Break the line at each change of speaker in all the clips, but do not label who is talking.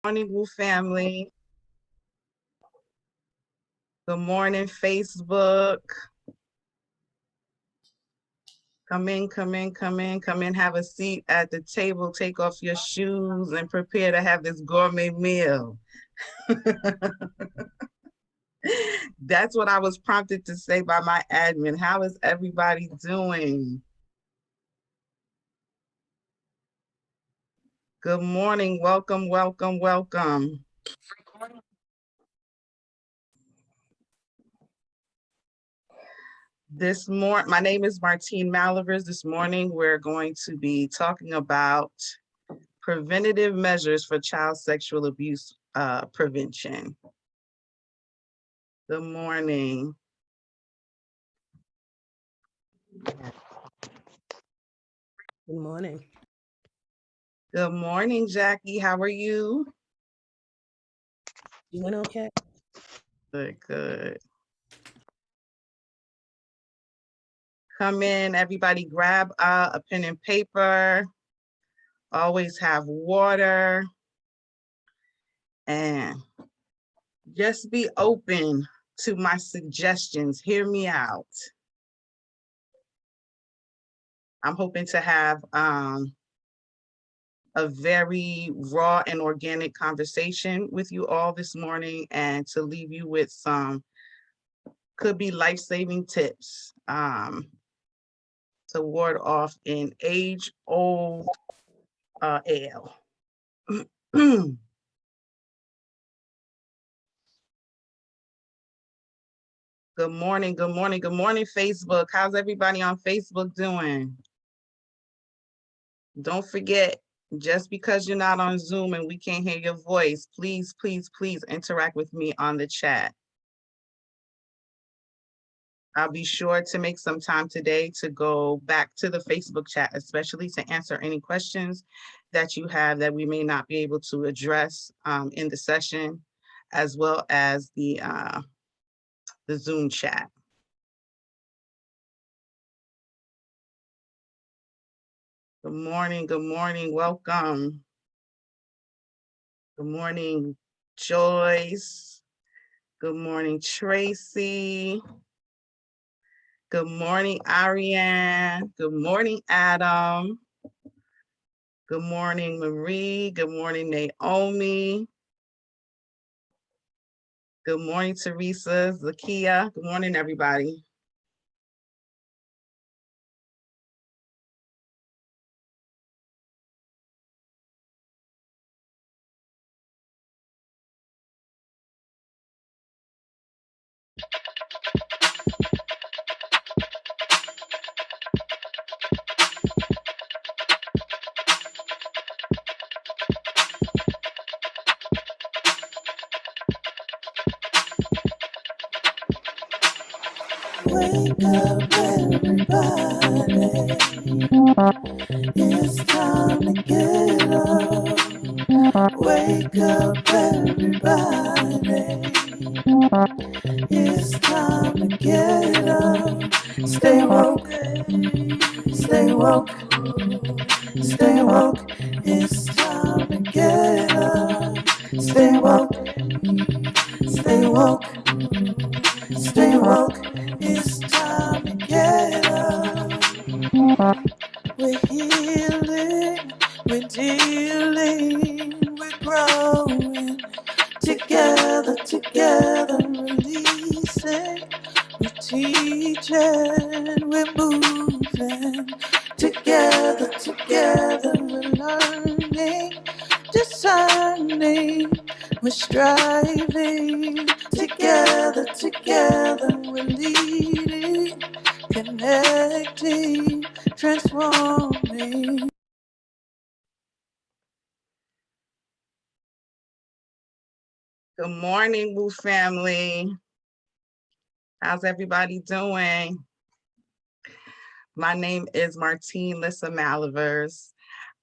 Morning, Woo family. Good morning, Facebook. Come in, come in, come in, come in, have a seat at the table, take off your shoes, and prepare to have this gourmet meal. That's what I was prompted to say by my admin. How is everybody doing? Good morning, welcome, welcome, welcome. My name is Martine Malivers. This morning, we're going to be talking about preventative measures for child sexual abuse prevention. Good morning.
Good morning.
Good morning, Jackie. How are you?
Doing okay?
Good, good. Come in, everybody grab a pen and paper. Always have water. And just be open to my suggestions. Hear me out. I'm hoping to have a very raw and organic conversation with you all this morning and to leave you with some could be life-saving tips to ward off an age-old ail. Good morning, good morning, good morning, Facebook. How's everybody on Facebook doing? Don't forget, just because you're not on Zoom and we can't hear your voice, please, please, please interact with me on the chat. I'll be sure to make some time today to go back to the Facebook chat, especially to answer any questions that you have that we may not be able to address in the session, as well as the Zoom chat. Good morning, welcome. Good morning, Joyce. Good morning, Tracy. Good morning, Ariane. Good morning, Adam. Good morning, Marie. Good morning, Naomi. Good morning, Teresa, Zakia. Good morning, everybody.
Wake up, everybody. It's time to get up. Wake up, everybody. It's time to get up. Stay woke, stay woke, stay woke. It's time to get up. Stay woke, stay woke, stay woke. It's time to get up. We're healing, we're dealing, we're growing. Together, together, releasing. We're teaching, we're moving. Together, together, we're learning, discerning. We're striving. Together, together, we're leading, connecting, transforming.
Good morning, Woo family. How's everybody doing? My name is Martine Malivers.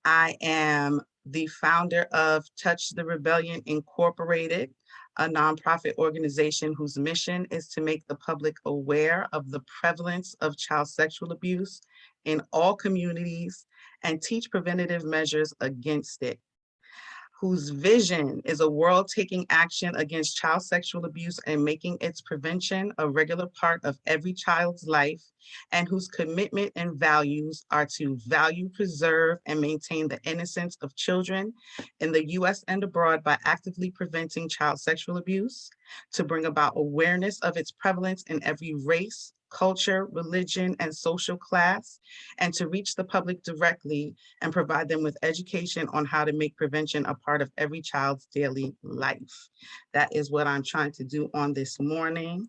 I am the founder of Touch the Rebellion Incorporated, a nonprofit organization whose mission is to make the public aware of the prevalence of child sexual abuse in all communities and teach preventative measures against it. whose vision is a world taking action against child sexual abuse and making its prevention a regular part of every child's life, and whose commitment and values are to value, preserve, and maintain the innocence of children in the US and abroad by actively preventing child sexual abuse, to bring about awareness of its prevalence in every race, culture, religion, and social class, and to reach the public directly and provide them with education on how to make prevention a part of every child's daily life. That is what I'm trying to do on this morning.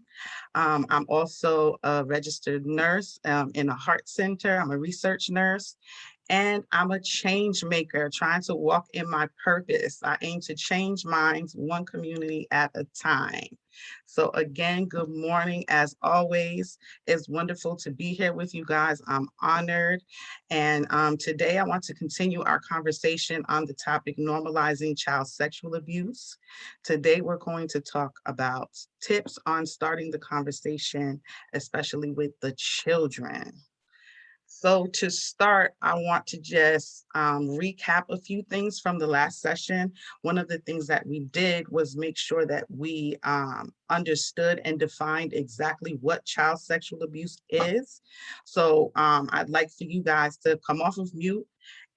I'm also a registered nurse in a heart center. I'm a research nurse. And I'm a change maker trying to walk in my purpose. I aim to change minds one community at a time. So again, good morning. As always, it's wonderful to be here with you guys. I'm honored. And today I want to continue our conversation on the topic normalizing child sexual abuse. Today, we're going to talk about tips on starting the conversation, especially with the children. So to start, I want to just recap a few things from the last session. One of the things that we did was make sure that we understood and defined exactly what child sexual abuse is. So I'd like for you guys to come off of mute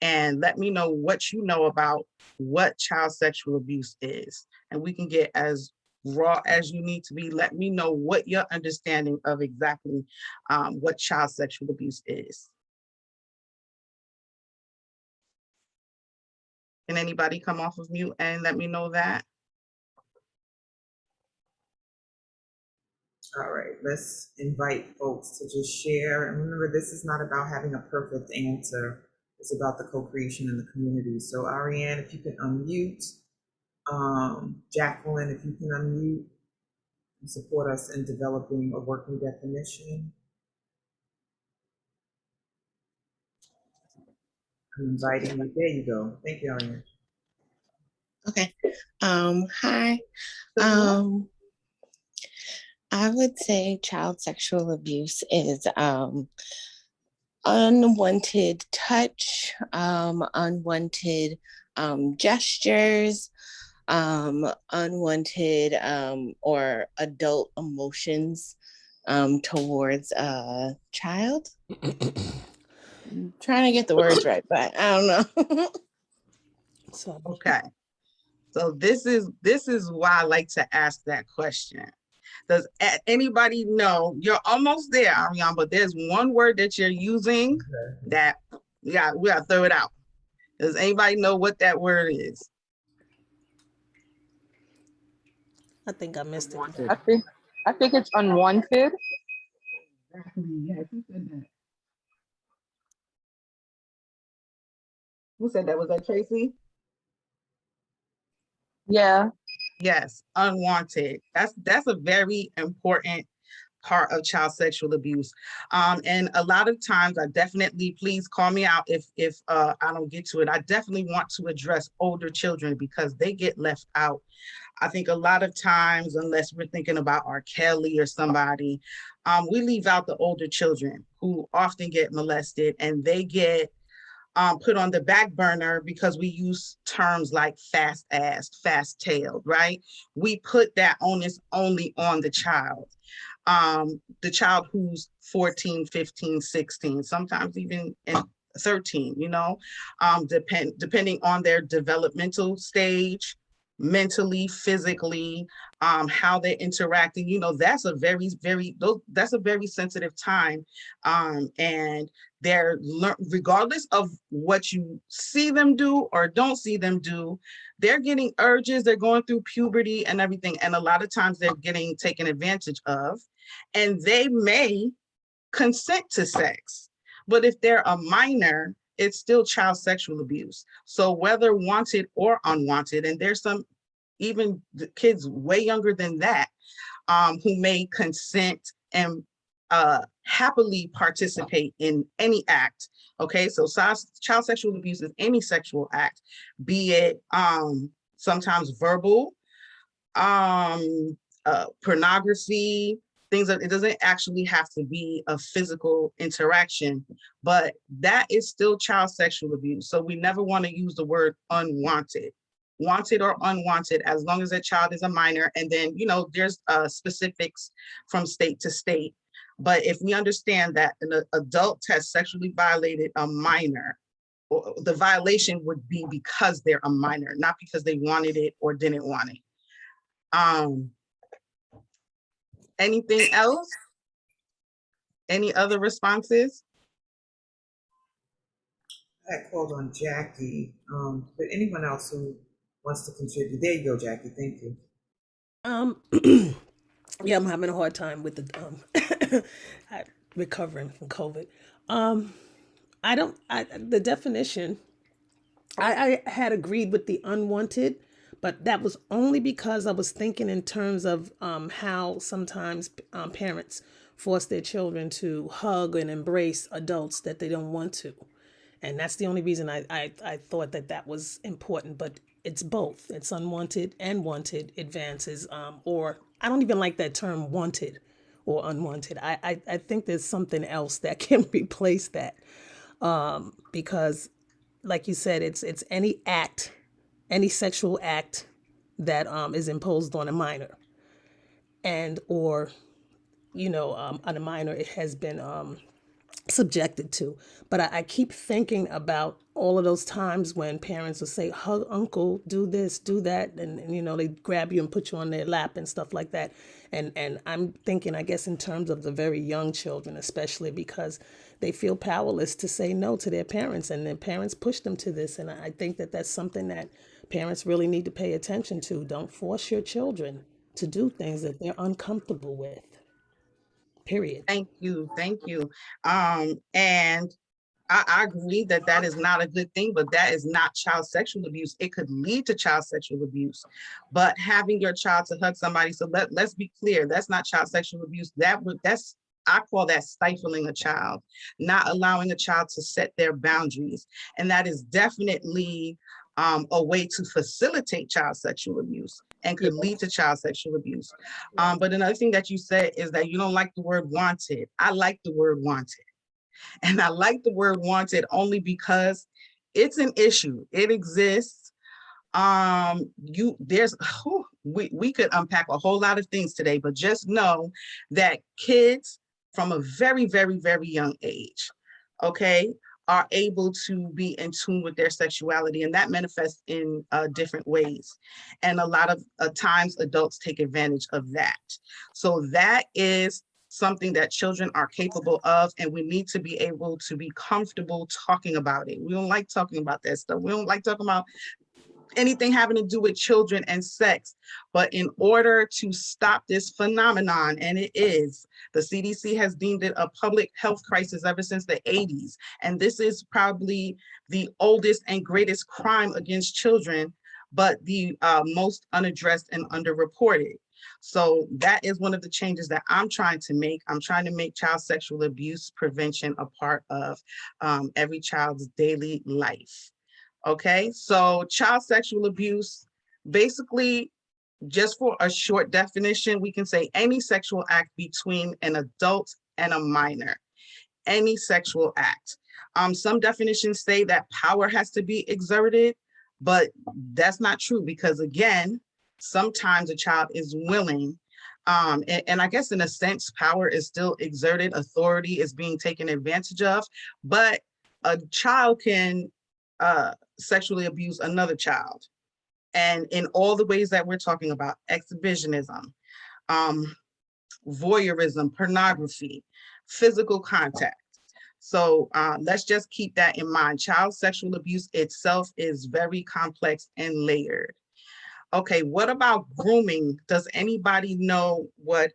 and let me know what you know about what child sexual abuse is. And we can get as raw as you need to be. Let me know what your understanding of exactly what child sexual abuse is. Can anybody come off of mute and let me know that?
All right, let's invite folks to just share. And remember, this is not about having a perfect answer. It's about the co-creation in the community. So Ariane, if you can unmute, Jacqueline, if you can unmute and support us in developing a working definition. I'm inviting you. There you go. Thank you, Ariane.
Okay. Hi. I would say child sexual abuse is unwanted touch, unwanted gestures, unwanted or adult emotions towards a child. I'm trying to get the words right, but I don't know.
Okay. So this is why I like to ask that question. Does anybody know? You're almost there, Ariane, but there's one word that you're using that we gotta throw it out. Does anybody know what that word is?
I think I missed it.
I think it's unwanted.
Exactly. Yes, who said that? Who said that? Was that Tracy?
Yeah.
Yes, unwanted. That's a very important part of child sexual abuse. And a lot of times I definitely, please call me out if I don't get to it. I definitely want to address older children because they get left out. I think a lot of times, unless we're thinking about R. Kelly or somebody, we leave out the older children who often get molested, and they get put on the back burner because we use terms like fast-assed, fast-tailed, right? We put that onus only on the child who's 14, 15, 16, sometimes even in 13, depending on their developmental stage, mentally, physically, how they're interacting, that's a very sensitive time. And regardless of what you see them do or don't see them do, they're getting urges, they're going through puberty and everything. And a lot of times they're getting taken advantage of, and they may consent to sex. But if they're a minor, it's still child sexual abuse. So whether wanted or unwanted, and there's some even kids way younger than that who may consent and happily participate in any act. Okay, so child sexual abuse is any sexual act, be it sometimes verbal, pornography, things that it doesn't actually have to be a physical interaction, but that is still child sexual abuse. So we never want to use the word unwanted. wanted or unwanted, as long as a child is a minor. And then, you know, there's specifics from state to state. But if we understand that an adult has sexually violated a minor, the violation would be because they're a minor, not because they wanted it or didn't want it. Anything else? Any other responses?
I had called on Jackie, but anyone else who wants to contribute? There you go, Jackie. Thank you.
Yeah, I'm having a hard time with the recovering from COVID. The definition, I had agreed with the unwanted, but that was only because I was thinking in terms of how sometimes parents force their children to hug and embrace adults that they don't want to. And that's the only reason I thought that that was important, but it's both. It's unwanted and wanted advances, or I don't even like that term wanted or unwanted. I think there's something else that can replace that, because like you said, it's any act, any sexual act that is imposed on a minor, and or on a minor it has been subjected to. But I keep thinking about all of those times when parents will say, hug uncle, do this, do that. And they grab you and put you on their lap and stuff like that. And I'm thinking, I guess, in terms of the very young children, especially because they feel powerless to say no to their parents, and their parents push them to this. And I think that that's something that parents really need to pay attention to. Don't force your children to do things that they're uncomfortable with. Period.
Thank you. Thank you. And I agree that that is not a good thing, but that is not child sexual abuse. It could lead to child sexual abuse, but having your child to hug somebody. So let's be clear. That's not child sexual abuse. I call that stifling a child, not allowing a child to set their boundaries. And that is definitely a way to facilitate child sexual abuse and could lead to child sexual abuse. But another thing that you said is that you don't like the word wanted. I like the word wanted. And I like the word wanted only because it's an issue. It exists. We could unpack a whole lot of things today, but just know that kids from a very, very, very young age, okay, are able to be in tune with their sexuality, and that manifests in different ways. And a lot of times adults take advantage of that. So that is something that children are capable of, and we need to be able to be comfortable talking about it. We don't like talking about that stuff. We don't like talking about anything having to do with children and sex. But in order to stop this phenomenon, and it is, the CDC has deemed it a public health crisis ever since the 80s. And this is probably the oldest and greatest crime against children, but the most unaddressed and underreported. So that is one of the changes that I'm trying to make. I'm trying to make child sexual abuse prevention a part of every child's daily life. Okay, so child sexual abuse, basically, just for a short definition, we can say any sexual act between an adult and a minor, any sexual act. Some definitions say that power has to be exerted, but that's not true because, again, sometimes a child is willing. And I guess in a sense, power is still exerted, authority is being taken advantage of, but a child can sexually abuse another child. And in all the ways that we're talking about, exhibitionism, voyeurism, pornography, physical contact. So let's just keep that in mind. Child sexual abuse itself is very complex and layered. Okay, what about grooming? Does anybody know what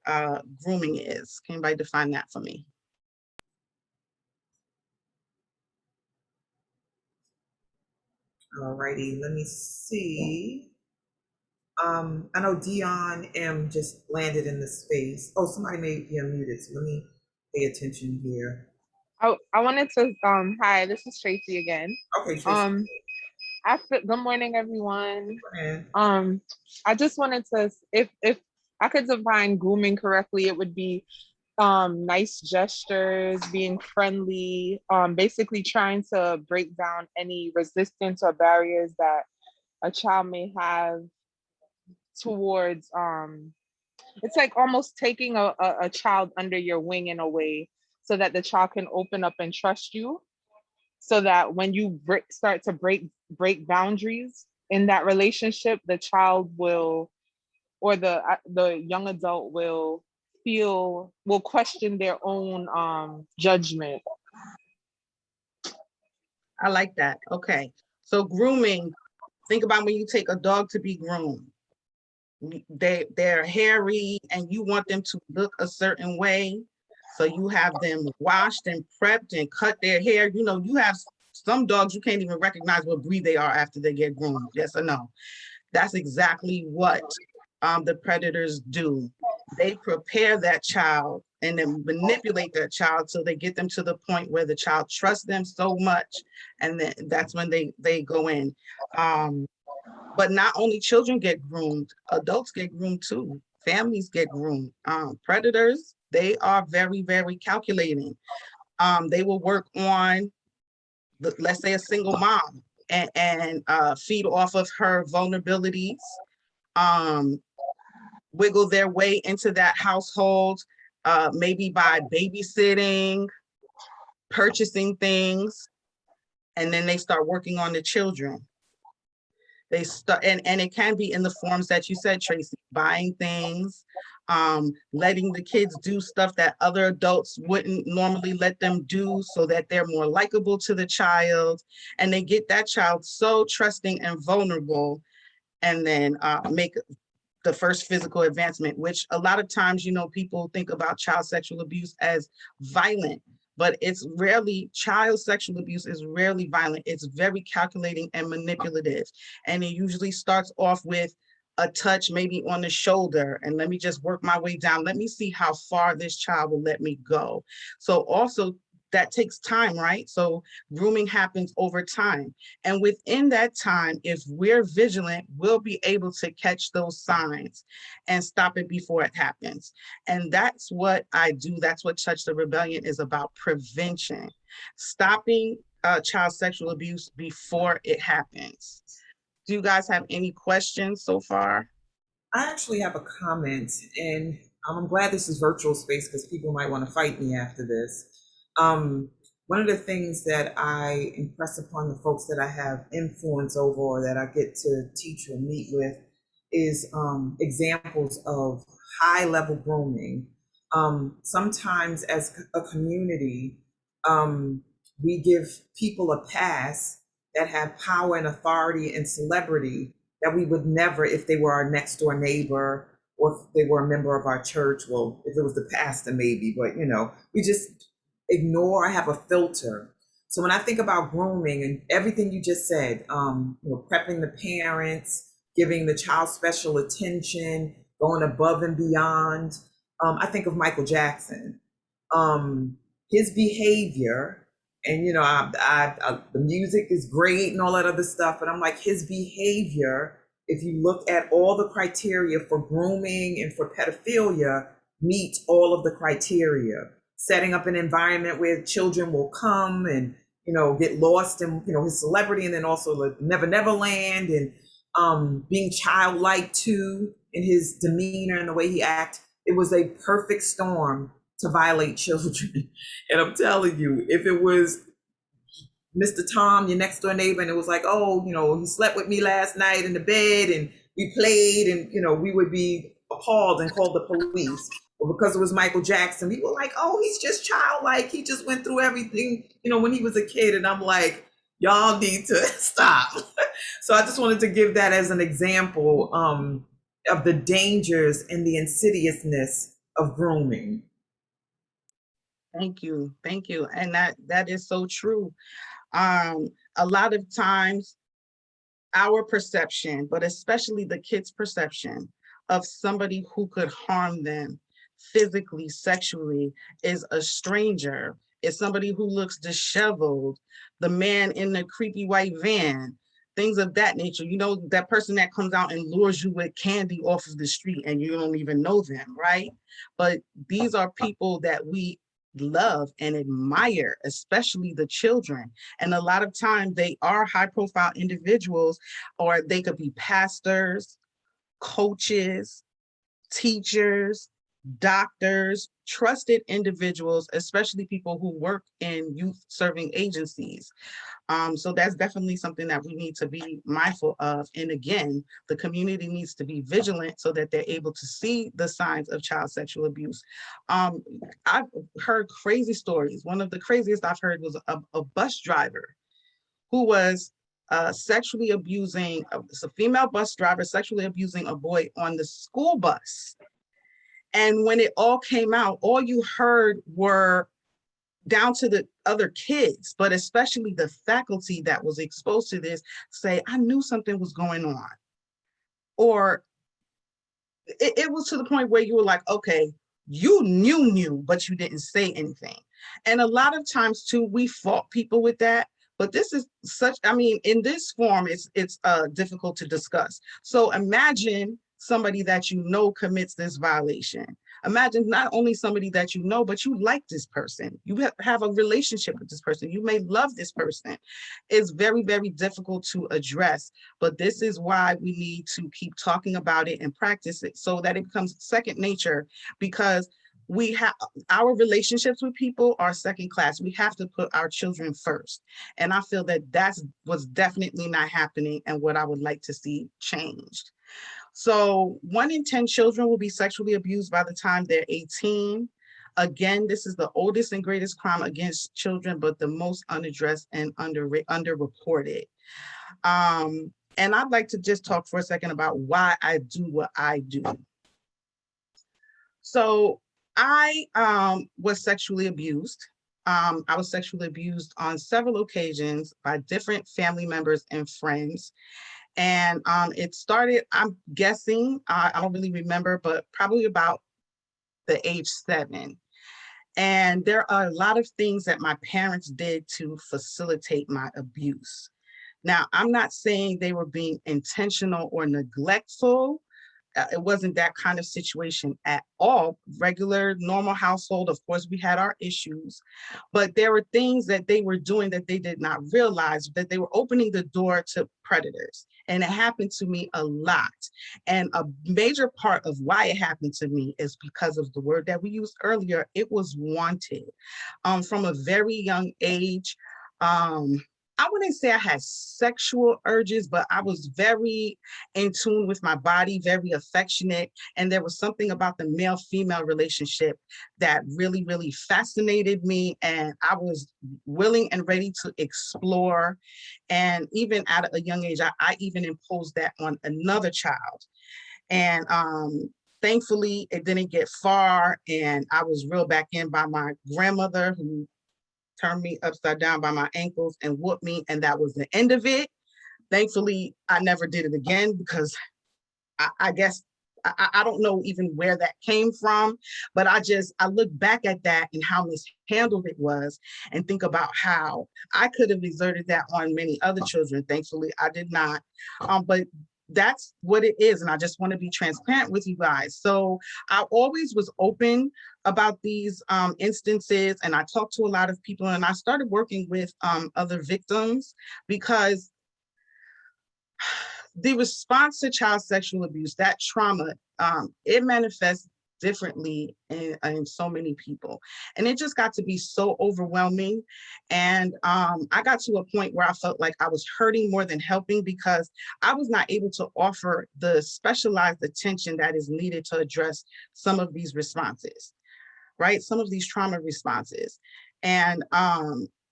grooming is? Can anybody define that for me?
All righty, let me see. I know Dion M just landed in the space. Oh, somebody may be unmuted, so let me pay attention here.
I wanted to hi, this is Tracy again.
Okay, Tracy.
Good morning, everyone.
And
I just wanted to, if I could define grooming correctly, it would be nice gestures, being friendly, basically trying to break down any resistance or barriers that a child may have towards it's like almost taking a child under your wing in a way so that the child can open up and trust you, so that when you start to break boundaries in that relationship, the child will, or the young adult will question their own judgment.
I like that. Okay. So grooming, think about when you take a dog to be groomed. They're hairy and you want them to look a certain way. So you have them washed and prepped and cut their hair. You know, you have some dogs you can't even recognize what breed they are after they get groomed. Yes or no? That's exactly what the predators do. They prepare that child and then manipulate that child till they get them to the point where the child trusts them so much, and then that's when they go in. But not only children get groomed, adults get groomed too. Families get groomed. Predators, they are very, very calculating. They will work on, let's say, a single mom and feed off of her vulnerabilities, um, wiggle their way into that household, maybe by babysitting, purchasing things, and then they start working on the children. They start, and it can be in the forms that you said, Tracy, buying things, letting the kids do stuff that other adults wouldn't normally let them do so that they're more likable to the child. And they get that child so trusting and vulnerable, and then make the first physical advancement, which a lot of times, you know, people think about child sexual abuse as violent, but it's rarely, child sexual abuse is rarely violent. It's very calculating and manipulative. And it usually starts off with a touch, maybe on the shoulder, and let me just work my way down. Let me see how far this child will let me go. So also that takes time, right? So grooming happens over time. And within that time, if we're vigilant, we'll be able to catch those signs and stop it before it happens. And that's what I do. That's what Touch the Rebellion is about: prevention, stopping child sexual abuse before it happens. Do you guys have any questions so far?
I actually have a comment, and I'm glad this is virtual space because people might want to fight me after this. One of the things that I impress upon the folks that I have influence over or that I get to teach or meet with is examples of high level grooming. Sometimes as a community, we give people a pass that have power and authority and celebrity that we would never if they were our next door neighbor or if they were a member of our church. Well, if it was the pastor, maybe, but you know, we just ignore, have a filter. So when I think about grooming and everything you just said, you know, prepping the parents, giving the child special attention, going above and beyond, I think of Michael Jackson. His behavior, and you know, the music is great and all that other stuff, but I'm like, his behavior, if you look at all the criteria for grooming and for pedophilia, meets all of the criteria. Setting up an environment where children will come and, you know, get lost in, you know, his celebrity, and then also the Never Never Land, and being childlike too in his demeanor and the way he acts. It was a perfect storm to violate children. And I'm telling you, if it was Mr. Tom, your next door neighbor, and it was like, oh, you know, he slept with me last night in the bed and we played, and, you know, we would be appalled and call the police. But because it was Michael Jackson, we were like, oh, he's just childlike. He just went through everything, you know, when he was a kid. And I'm like, y'all need to stop. So I just wanted to give that as an example of the dangers and the insidiousness of grooming.
Thank you. Thank you. And that is so true. A lot of times our perception, but especially the kids' perception of somebody who could harm them physically, sexually, is a stranger, is somebody who looks disheveled, the man in the creepy white van, things of that nature. You know, that person that comes out and lures you with candy off of the street and you don't even know them, right? But these are people that we love and admire, especially the children. And a lot of times they are high profile individuals, or they could be pastors, coaches, teachers, doctors, trusted individuals, especially people who work in youth serving agencies. So that's definitely something that we need to be mindful of. And again, the community needs to be vigilant so that they're able to see the signs of child sexual abuse. I've heard crazy stories. One of the craziest I've heard was a bus driver who was sexually abusing, it's a female bus driver sexually abusing a boy on the school bus. And when it all came out, all you heard were, down to the other kids, but especially the faculty that was exposed to this, say, I knew something was going on. Or it was to the point where you were like, okay, you knew, but you didn't say anything. And a lot of times too, we fault people with that. But this is such, I mean, in this form, it's difficult to discuss. So imagine somebody that you know commits this violation. Imagine not only somebody that you know, but you like this person. You have a relationship with this person. You may love this person. It's very, very difficult to address. But this is why we need to keep talking about it and practice it so that it becomes second nature, because we have our relationships with people are second class. We have to put our children first. And I feel that that's what's definitely not happening and what I would like to see changed. So 1 in 10 children will be sexually abused by the time they're 18. Again, this is the oldest and greatest crime against children, but the most unaddressed and underreported. And I'd like to just talk for a second about why I do what I do. So I was sexually abused. I was sexually abused on several occasions by different family members and friends. And it started, I'm guessing, I don't really remember, but probably about the age 7. And there are a lot of things that my parents did to facilitate my abuse. Now, I'm not saying they were being intentional or neglectful. It wasn't that kind of situation at all. Regular, normal household. Of course, we had our issues, but there were things that they were doing that they did not realize, that they were opening the door to predators. And it happened to me a lot. And a major part of why it happened to me is because of the word that we used earlier. It was wanted. From a very young age. I wouldn't say I had sexual urges, but I was very in tune with my body, very affectionate. And there was something about the male-female relationship that really, really fascinated me. And I was willing and ready to explore. And even at a young age, I even imposed that on another child. And thankfully, it didn't get far. And I was reeled back in by my grandmother, who turned me upside down by my ankles and whooped me, and that was the end of it. Thankfully, I never did it again, because I guess I don't know even where that came from, but I look back at that and how mishandled it was, and think about how I could have exerted that on many other children. Thankfully, I did not. But that's what it is. And I just want to be transparent with you guys. So I always was open about these instances, and I talked to a lot of people, and I started working with other victims, because the response to child sexual abuse, that trauma, it manifests differently in so many people. And it just got to be so overwhelming. And I got to a point where I felt like I was hurting more than helping, because I was not able to offer the specialized attention that is needed to address some of these responses, right? Some of these trauma responses. And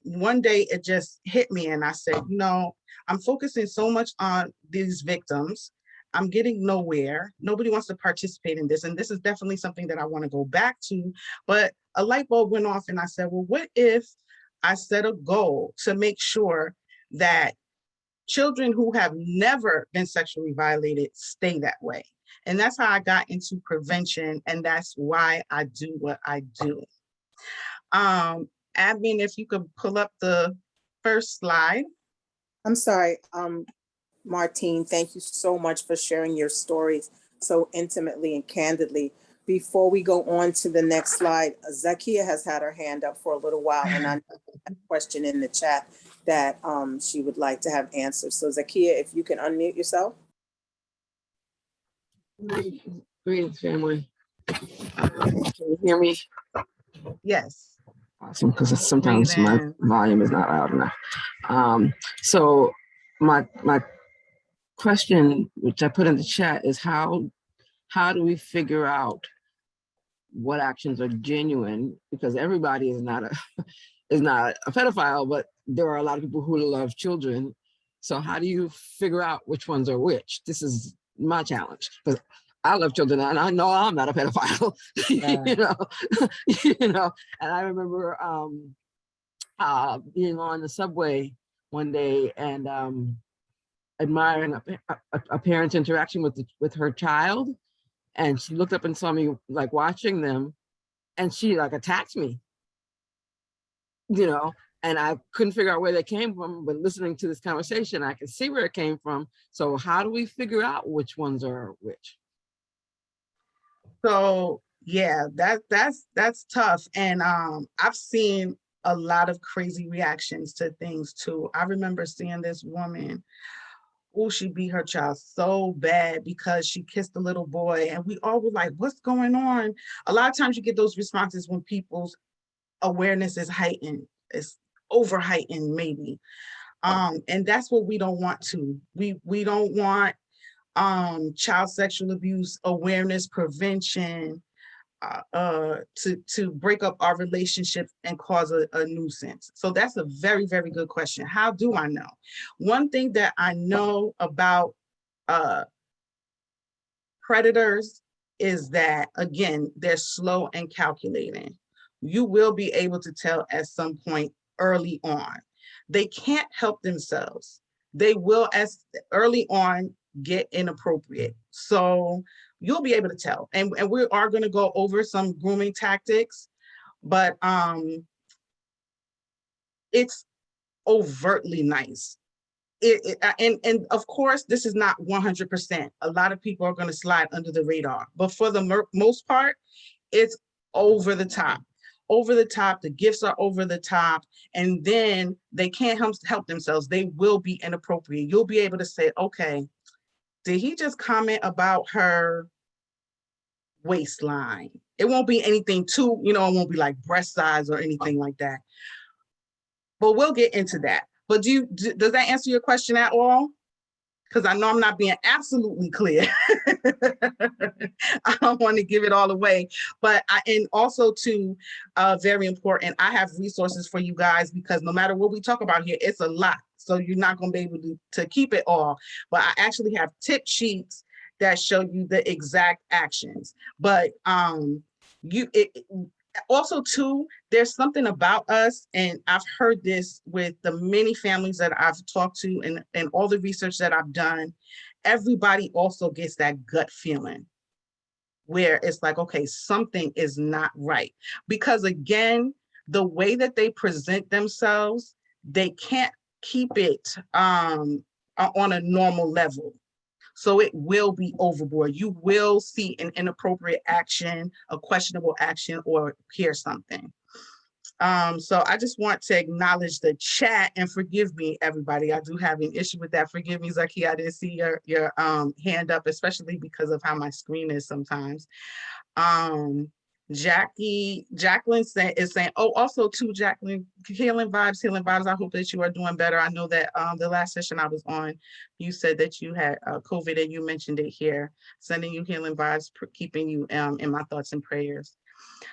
one day it just hit me, and I said, I'm focusing so much on these victims. I'm getting nowhere. Nobody wants to participate in this. And this is definitely something that I want to go back to. But a light bulb went off, and I said, well, what if I set a goal to make sure that children who have never been sexually violated stay that way? And that's how I got into prevention. And that's why I do what I do. Admin, if you could pull up the first slide.
I'm sorry, Martine, thank you so much for sharing your stories so intimately and candidly. before we go on to the next slide, Zakia has had her hand up for a little while, and I have a question in the chat that she would like to have answered. So Zakia, if you can unmute yourself.
Greetings, family. Can you hear me?
Yes.
Awesome, because sometimes my volume is not loud enough. So my question, which I put in the chat, is how do we figure out what actions are genuine? Because everybody is not a pedophile, but there are a lot of people who love children. So how do you figure out which ones are which? This is my challenge, because I love children and I know I'm not a pedophile. you know. And I remember being on the subway one day and admiring a parent's interaction with her child, and she looked up and saw me like watching them, and she like attacked me, and I couldn't figure out where they came from, but listening to this conversation, I can see where it came from. So how do we figure out which ones are which?
So yeah, that's tough. And I've seen a lot of crazy reactions to things too. I remember seeing this woman, she beat her child so bad because she kissed a little boy, and we all were like, what's going on? A lot of times you get those responses when people's awareness is heightened, it's over heightened maybe. And that's what we don't want to. We don't want child sexual abuse awareness prevention to break up our relationship and cause a nuisance. So that's a very, very good question. How do I know? One thing that I know about predators is that, again, they're slow and calculating. You will be able to tell at some point early on. They can't help themselves. They will, as early on, get inappropriate. So you'll be able to tell. And we are going to go over some grooming tactics, but it's overtly nice. And of course, this is not 100%. A lot of people are going to slide under the radar, but for the most part, it's over the top. Over the top, the gifts are over the top, and then they can't help themselves. They will be inappropriate. You'll be able to say, okay, did he just comment about her waistline? It won't be anything too, it won't be like breast size or anything like that. But we'll get into that. But does that answer your question at all? Because I know I'm not being absolutely clear. I don't want to give it all away. But and also too, very important, I have resources for you guys, because no matter what we talk about here, it's a lot. So you're not going to be able to keep it all. But I actually have tip sheets that show you the exact actions. But also too, there's something about us, and I've heard this with the many families that I've talked to and all the research that I've done, everybody also gets that gut feeling where it's like, okay, something is not right. Because again, the way that they present themselves, they can't keep it on a normal level. So it will be overboard. You will see an inappropriate action, a questionable action, or hear something. So I just want to acknowledge the chat, and forgive me, everybody. I do have an issue with that. Forgive me, Zaki. I didn't see your hand up, especially because of how my screen is sometimes. Jacqueline is saying, oh, also too, Jacqueline, healing vibes. I hope that you are doing better. I know that the last session I was on, you said that you had COVID, and you mentioned it here. Sending you healing vibes, keeping you in my thoughts and prayers.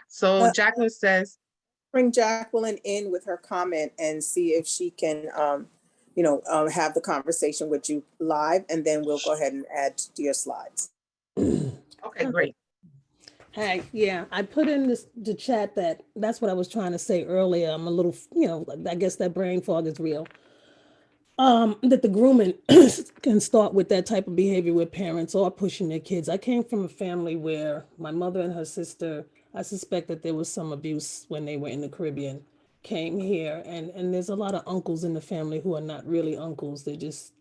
So Jacqueline says,
bring Jacqueline in with her comment and see if she can have the conversation with you live, and then we'll go ahead and add to your slides.
Okay, great.
Hey, yeah, I put in the chat that's what I was trying to say earlier. I'm a little, I guess that brain fog is real. That the grooming can start with that type of behavior where parents are pushing their kids. I came from a family where my mother and her sister, I suspect that there was some abuse when they were in the Caribbean, came here, and there's a lot of uncles in the family who are not really uncles. They're just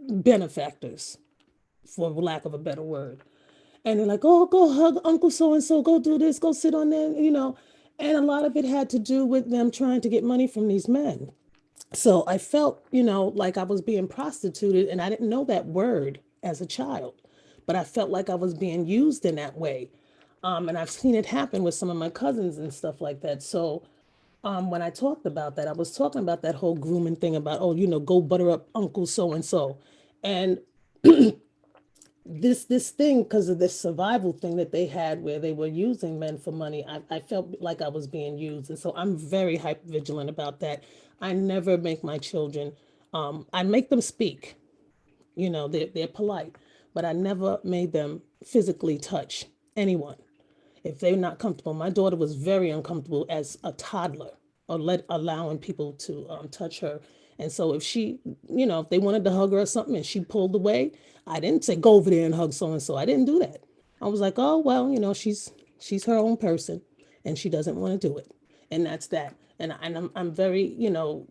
benefactors, for lack of a better word. And they're like, oh, go hug Uncle so and so, go do this, go sit on there, you know. And a lot of it had to do with them trying to get money from these men. So I felt, you know, like I was being prostituted, and I didn't know that word as a child, but I felt like I was being used in that way. And I've seen it happen with some of my cousins and stuff like that. So when I talked about that, I was talking about that whole grooming thing about, oh, you know, go butter up Uncle so and so. And this thing, because of this survival thing that they had where they were using men for money, I felt like I was being used. And so I'm very hyper vigilant about that. I never make my children, I make them speak, you know, they're polite, but I never made them physically touch anyone if they're not comfortable. My daughter was very uncomfortable as a toddler, or allowing people to touch her. And so if she, you know, if they wanted to hug her or something and she pulled away, I didn't say go over there and hug so and so. I didn't do that. I was like, oh well, you know, she's her own person, and she doesn't want to do it, and that's that. And I'm very, you know,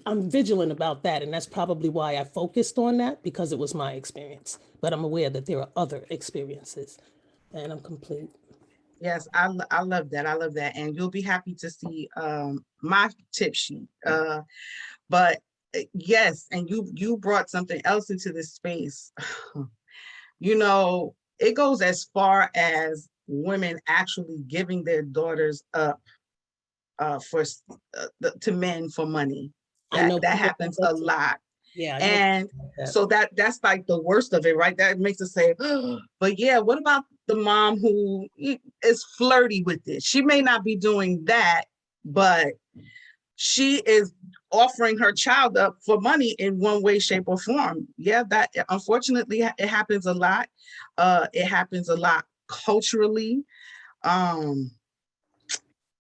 I'm vigilant about that, and that's probably why I focused on that, because it was my experience. But I'm aware that there are other experiences, and I'm complete.
Yes, I love that. I love that. And you'll be happy to see my tip sheet. But yes, and you brought something else into this space. You know, it goes as far as women actually giving their daughters up for to men for money.
I know
That
people like
happens a
that too.
lot.
Yeah, I know
And
people like that.
so that's like the worst of it, right? That makes us say, oh, but yeah, what about the mom who is flirty with it? She may not be doing that, but she is offering her child up for money in one way, shape, or form. Yeah, that unfortunately it happens a lot. It happens a lot culturally. Um,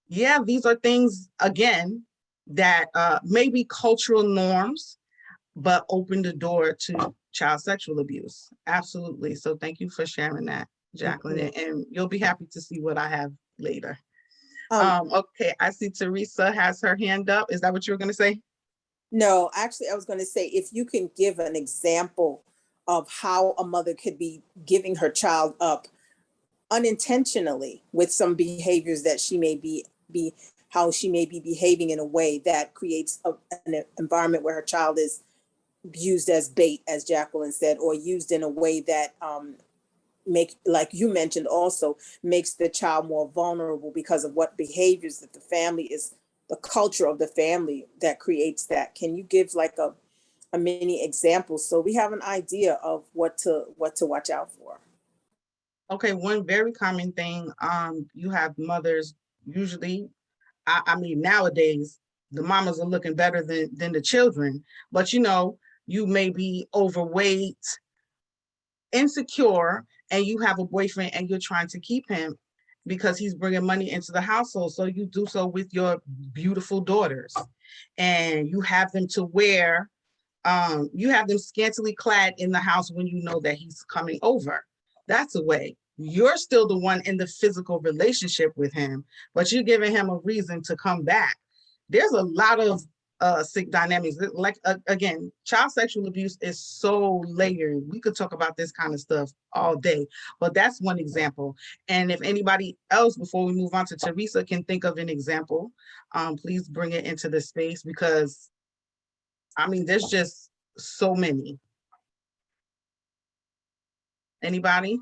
yeah, these are things again that may be cultural norms, but open the door to child sexual abuse. Absolutely. So thank you for sharing that, Jacqueline,
Mhm.
and you'll be happy to see what I have later.
Um,
Okay, I see Teresa has her hand up. Is that what you were going to say?
no, actually, I was going to say, if you can give an example of how a mother could be giving her child up unintentionally with some behaviors that she may be how she may be behaving in a way that creates an environment where her child is used as bait, as Jacqueline said, or used in a way that make, like you mentioned, also makes the child more vulnerable because of what behaviors that the family is, the culture of the family that creates that. Can you give like a mini example so we have an idea of what to watch out for?
Okay, one very common thing, you have mothers usually, I mean, nowadays, the mamas are looking better than the children, but you know, you may be overweight, insecure, and you have a boyfriend and you're trying to keep him because he's bringing money into the household. So you do so with your beautiful daughters, and you have them to wear, you have them scantily clad in the house when you know that he's coming over. That's a way. You're still the one in the physical relationship with him, but you're giving him a reason to come back. There's a lot of sick dynamics. Like again, child sexual abuse is so layered. We could talk about this kind of stuff all day, but that's one example. And if anybody else, before we move on to Teresa, can think of an example, please bring it into the space, because I mean, there's just so many. Anybody?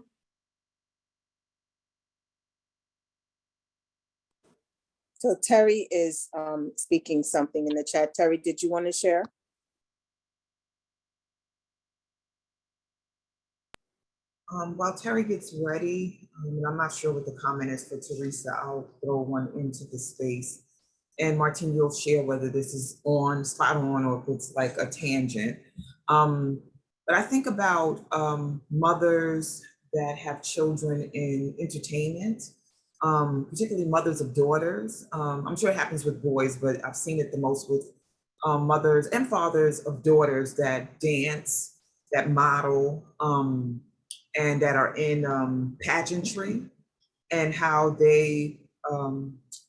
So Terry is speaking something in the chat. Terry, did you want to share?
While Terry gets ready, and I'm not sure what the comment is for Teresa, I'll throw one into the space. And Martine, you'll share whether this is on, spot on, or if it's like a tangent. But I think about mothers that have children in entertainment, particularly mothers of daughters. I'm sure it happens with boys, but I've seen it the most with mothers and fathers of daughters that dance, that model, and that are in pageantry, and how they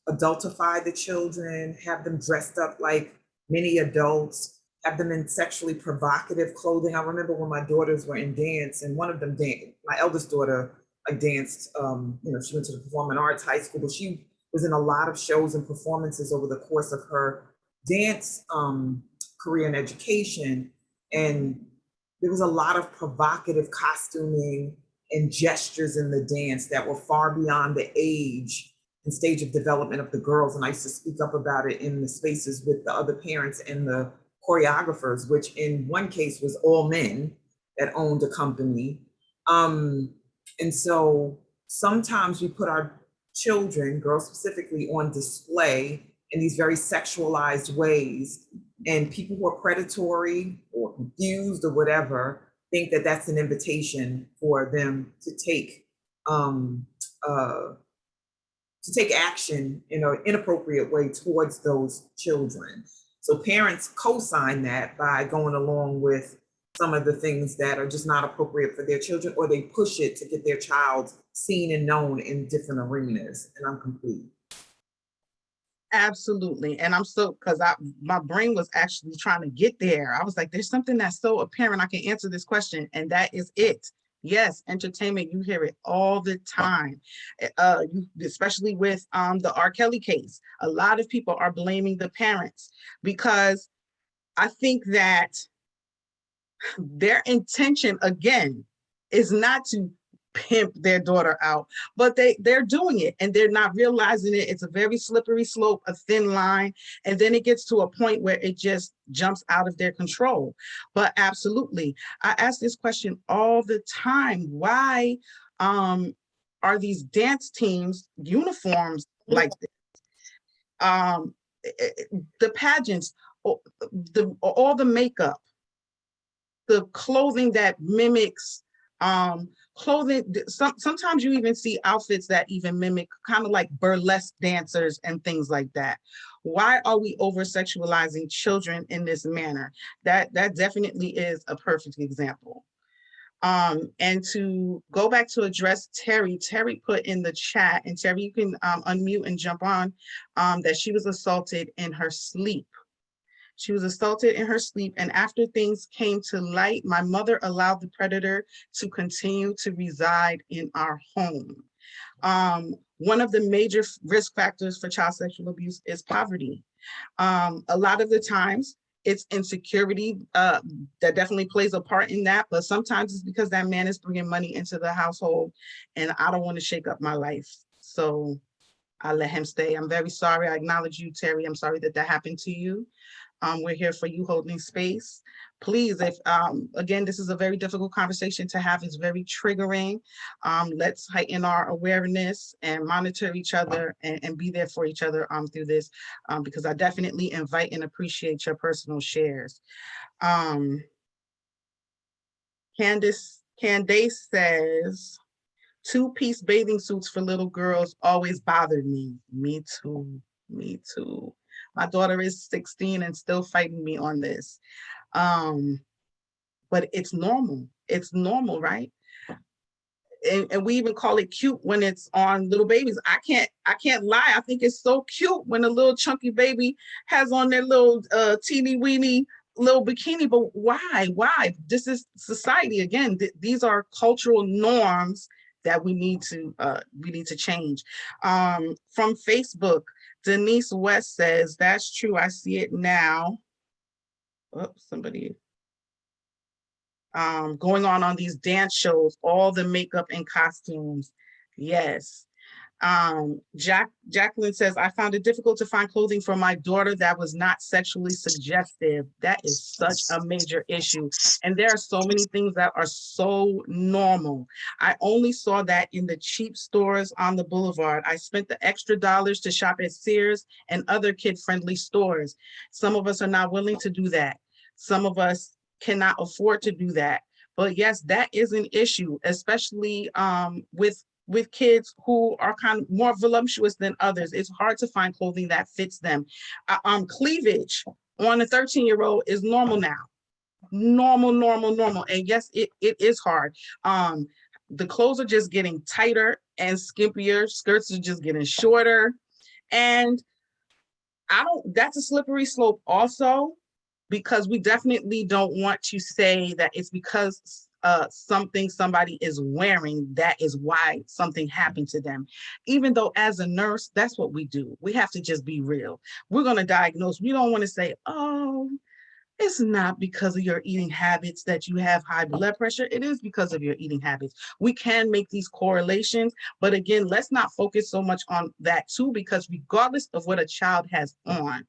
adultify the children, have them dressed up like many adults, have them in sexually provocative clothing. I remember when my daughters were in dance, and one of them, my eldest daughter, danced, she went to the Performing Arts High School, but she was in a lot of shows and performances over the course of her dance career and education. And there was a lot of provocative costuming and gestures in the dance that were far beyond the age and stage of development of the girls. And I used to speak up about it in the spaces with the other parents and the choreographers, which in one case was all men that owned a company. And so sometimes we put our children, girls specifically, on display in these very sexualized ways. And people who are predatory or confused or whatever think that that's an invitation for them to take action in an inappropriate way towards those children. So parents co-sign that by going along with some of the things that are just not appropriate for their children, or they push it to get their child seen and known in different arenas. And I'm complete.
Absolutely. And I'm so, because my brain was actually trying to get there. I was like, there's something that's so apparent. I can answer this question. And that is it. Yes, entertainment, you hear it all the time. Especially with the R. Kelly case. A lot of people are blaming the parents because I think that their intention, again, is not to pimp their daughter out, but they're doing it and they're not realizing it. It's a very slippery slope, a thin line, and then it gets to a point where it just jumps out of their control. But absolutely, I ask this question all the time: why are these dance teams uniforms like this? The pageants, all the makeup, the clothing that mimics clothing. Sometimes you even see outfits that even mimic kind of like burlesque dancers and things like that. Why are we over sexualizing children in this manner? That definitely is a perfect example. And to go back to address Terry put in the chat, and Terry, you can unmute and jump on, that she was assaulted in her sleep. She was assaulted in her sleep, and after things came to light, my mother allowed the predator to continue to reside in our home. One of the major risk factors for child sexual abuse is poverty. A lot of the times, it's insecurity that definitely plays a part in that, but sometimes it's because that man is bringing money into the household, and I don't want to shake up my life. So I let him stay. I'm very sorry. I acknowledge you, Terry. I'm sorry that happened to you. We're here for you, holding space. Please, if again, this is a very difficult conversation to have. It's very triggering. Let's heighten our awareness and monitor each other and be there for each other through this, because I definitely invite and appreciate your personal shares. Candace says, two-piece bathing suits for little girls always bothered me. Me too. Me too. My daughter is 16 and still fighting me on this. But it's normal. It's normal, right? And we even call it cute when it's on little babies. I can't lie. I think it's so cute when a little chunky baby has on their little teeny weeny little bikini. But why? This is society. Again, these are cultural norms that we need to change. From Facebook, Denise West says, that's true. I see it now. Oh, somebody going on these dance shows, all the makeup and costumes. Yes. Jacqueline says, I found it difficult to find clothing for my daughter that was not sexually suggestive. That is such a major issue. And there are so many things that are so normal. I only saw that in the cheap stores on the boulevard. I spent the extra dollars to shop at Sears and other kid-friendly stores. Some of us are not willing to do that. Some of us cannot afford to do that. But yes, that is an issue, especially with kids who are kind of more voluptuous than others. It's hard to find clothing that fits them. Cleavage on a 13-year-old is normal now. Normal. And yes, it is hard. The clothes are just getting tighter and skimpier. Skirts are just getting shorter. And that's a slippery slope also, because we definitely don't want to say that it's because something somebody is wearing, that is why something happened to them. Even though as a nurse, that's what we do. We have to just be real. We're going to diagnose. We don't want to say, oh, it's not because of your eating habits that you have high blood pressure. It is because of your eating habits. We can make these correlations, but again, let's not focus so much on that too, because regardless of what a child has on,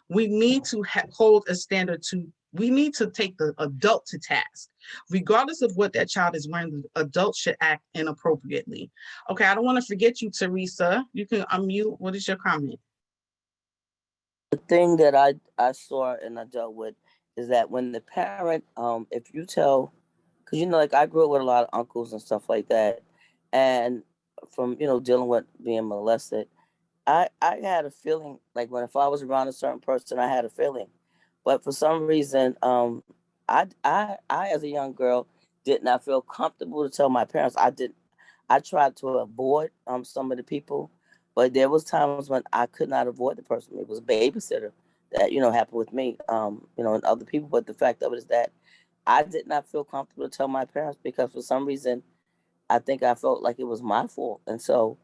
we need to hold a standard to, we need to take the adult to task. Regardless of what that child is wearing, the adult should act inappropriately. Okay, I don't want to forget you, Teresa. You can unmute. What is your comment?
The thing that I saw and I dealt with is that when the parent, if you tell, because like I grew up with a lot of uncles and stuff like that, and from dealing with being molested, I had a feeling like if I was around a certain person, I had a feeling, but for some reason, I as a young girl did not feel comfortable to tell my parents. I tried to avoid some of the people, but there was times when I could not avoid the person. It was a babysitter that happened with me, and other people. But the fact of it is that I did not feel comfortable to tell my parents because for some reason I think I felt like it was my fault, and so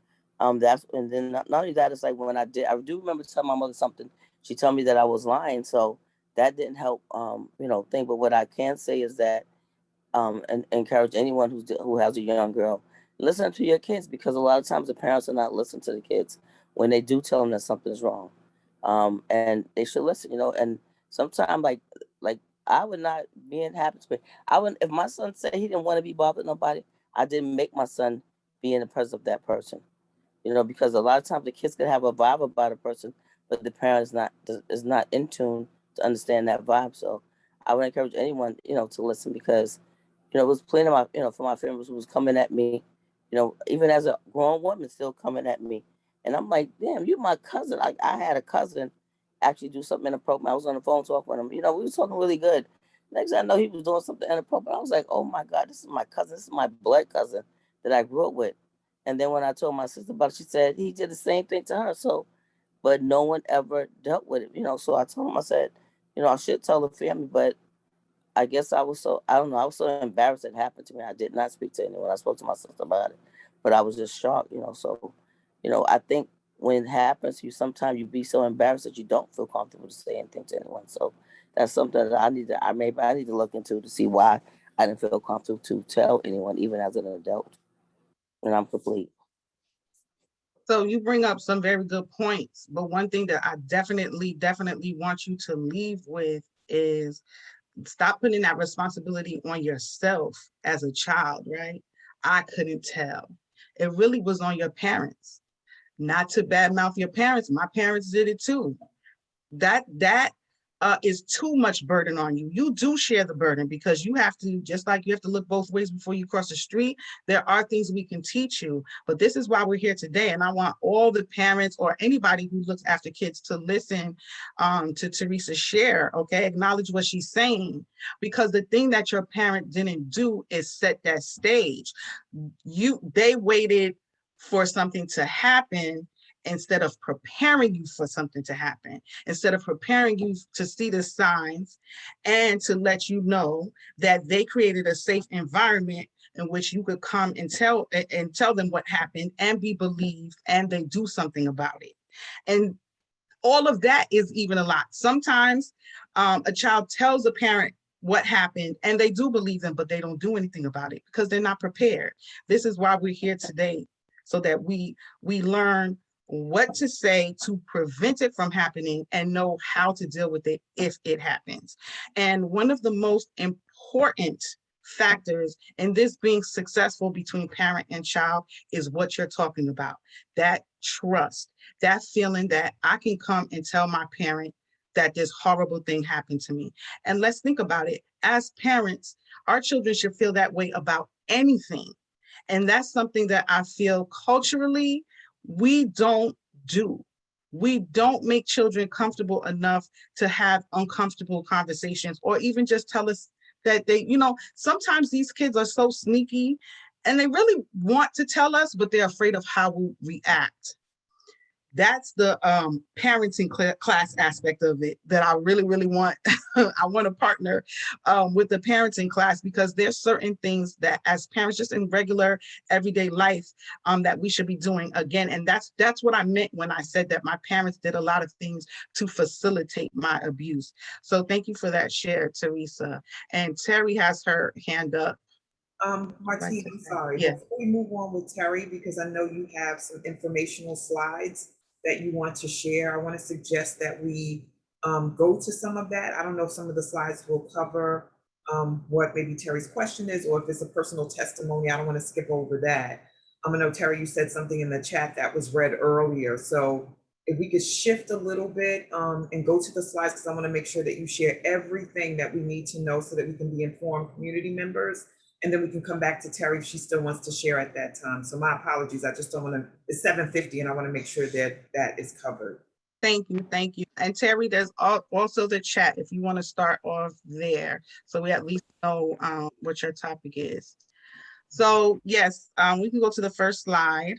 that's and then not only that, it's like when I do remember telling my mother something. She told me that I was lying, so that didn't help thing. But what I can say is that and encourage anyone who has a young girl, listen to your kids, because a lot of times the parents are not listening to the kids when they do tell them that something's wrong, and they should listen. And sometimes like I would not be in happy space. I would if my son said he didn't want to be bothered with nobody, I didn't make my son be in the presence of that person. Because a lot of times the kids can have a vibe about a person, but the parent is not in tune to understand that vibe. So I would encourage anyone, to listen, because it was plenty of for my family who was coming at me, even as a grown woman still coming at me. And I'm like, damn, you my cousin. Like I had a cousin actually do something inappropriate. I was on the phone talking with him. We was talking really good. Next thing I know, he was doing something inappropriate. I was like, oh my God, this is my cousin. This is my blood cousin that I grew up with. And then when I told my sister about it, she said he did the same thing to her. So, but no one ever dealt with it. So I told him, I said, I should tell the family, but I guess I don't know, I was so embarrassed it happened to me. I did not speak to anyone. I spoke to my sister about it, but I was just shocked. So, I think when it happens, sometimes you be so embarrassed that you don't feel comfortable to say anything to anyone. So that's something that I need to look into to see why I didn't feel comfortable to tell anyone, even as an adult. And I'm complete.
So you bring up some very good points, but one thing that I definitely want you to leave with is stop putting that responsibility on yourself as a child, right? I couldn't tell. It really was on your parents. Not to badmouth your parents. My parents did it too. That is too much burden on you. You do share the burden because you have to, just like you have to look both ways before you cross the street, there are things we can teach you. But this is why we're here today. And I want all the parents or anybody who looks after kids to listen to Teresa share, okay? Acknowledge what she's saying, because the thing that your parent didn't do is set that stage. They waited for something to happen instead of preparing you for something to happen, instead of preparing you to see the signs and to let you know that they created a safe environment in which you could come and tell them what happened and be believed, and they do something about it. And all of that is even a lot. Sometimes a child tells a parent what happened and they do believe them, but they don't do anything about it because they're not prepared. This is why we're here today, so that we learn what to say to prevent it from happening and know how to deal with it if it happens. And one of the most important factors in this being successful between parent and child is what you're talking about, that trust, that feeling that I can come and tell my parent that this horrible thing happened to me. And let's think about it. As parents, our children should feel that way about anything. And that's something that I feel culturally we don't do. We don't make children comfortable enough to have uncomfortable conversations, or even just tell us that sometimes these kids are so sneaky and they really want to tell us, but they're afraid of how we react. that's the parenting class aspect of it that I really, really want. I want to partner with the parenting class, because there's certain things that as parents, just in regular everyday life, that we should be doing again. And that's what I meant when I said that my parents did a lot of things to facilitate my abuse. So thank you for that share, Teresa. And Terry has her hand up.
Martine, I'm sorry.
Yeah.
Before we move on with Terry, because I know you have some informational slides that you want to share, I want to suggest that we go to some of that. I don't know if some of the slides will cover what maybe Terry's question is, or if it's a personal testimony. I don't want to skip over that. I know, Terry, you said something in the chat that was read earlier. So if we could shift a little bit and go to the slides, because I want to make sure that you share everything that we need to know so that we can be informed community members. And then we can come back to Terry if she still wants to share at that time. So my apologies. I just don't want to, it's 7:50 and I want to make sure that that is covered.
Thank you. Thank you. And Terry, there's also the chat if you want to start off there, so we at least know what your topic is. So yes, we can go to the first slide,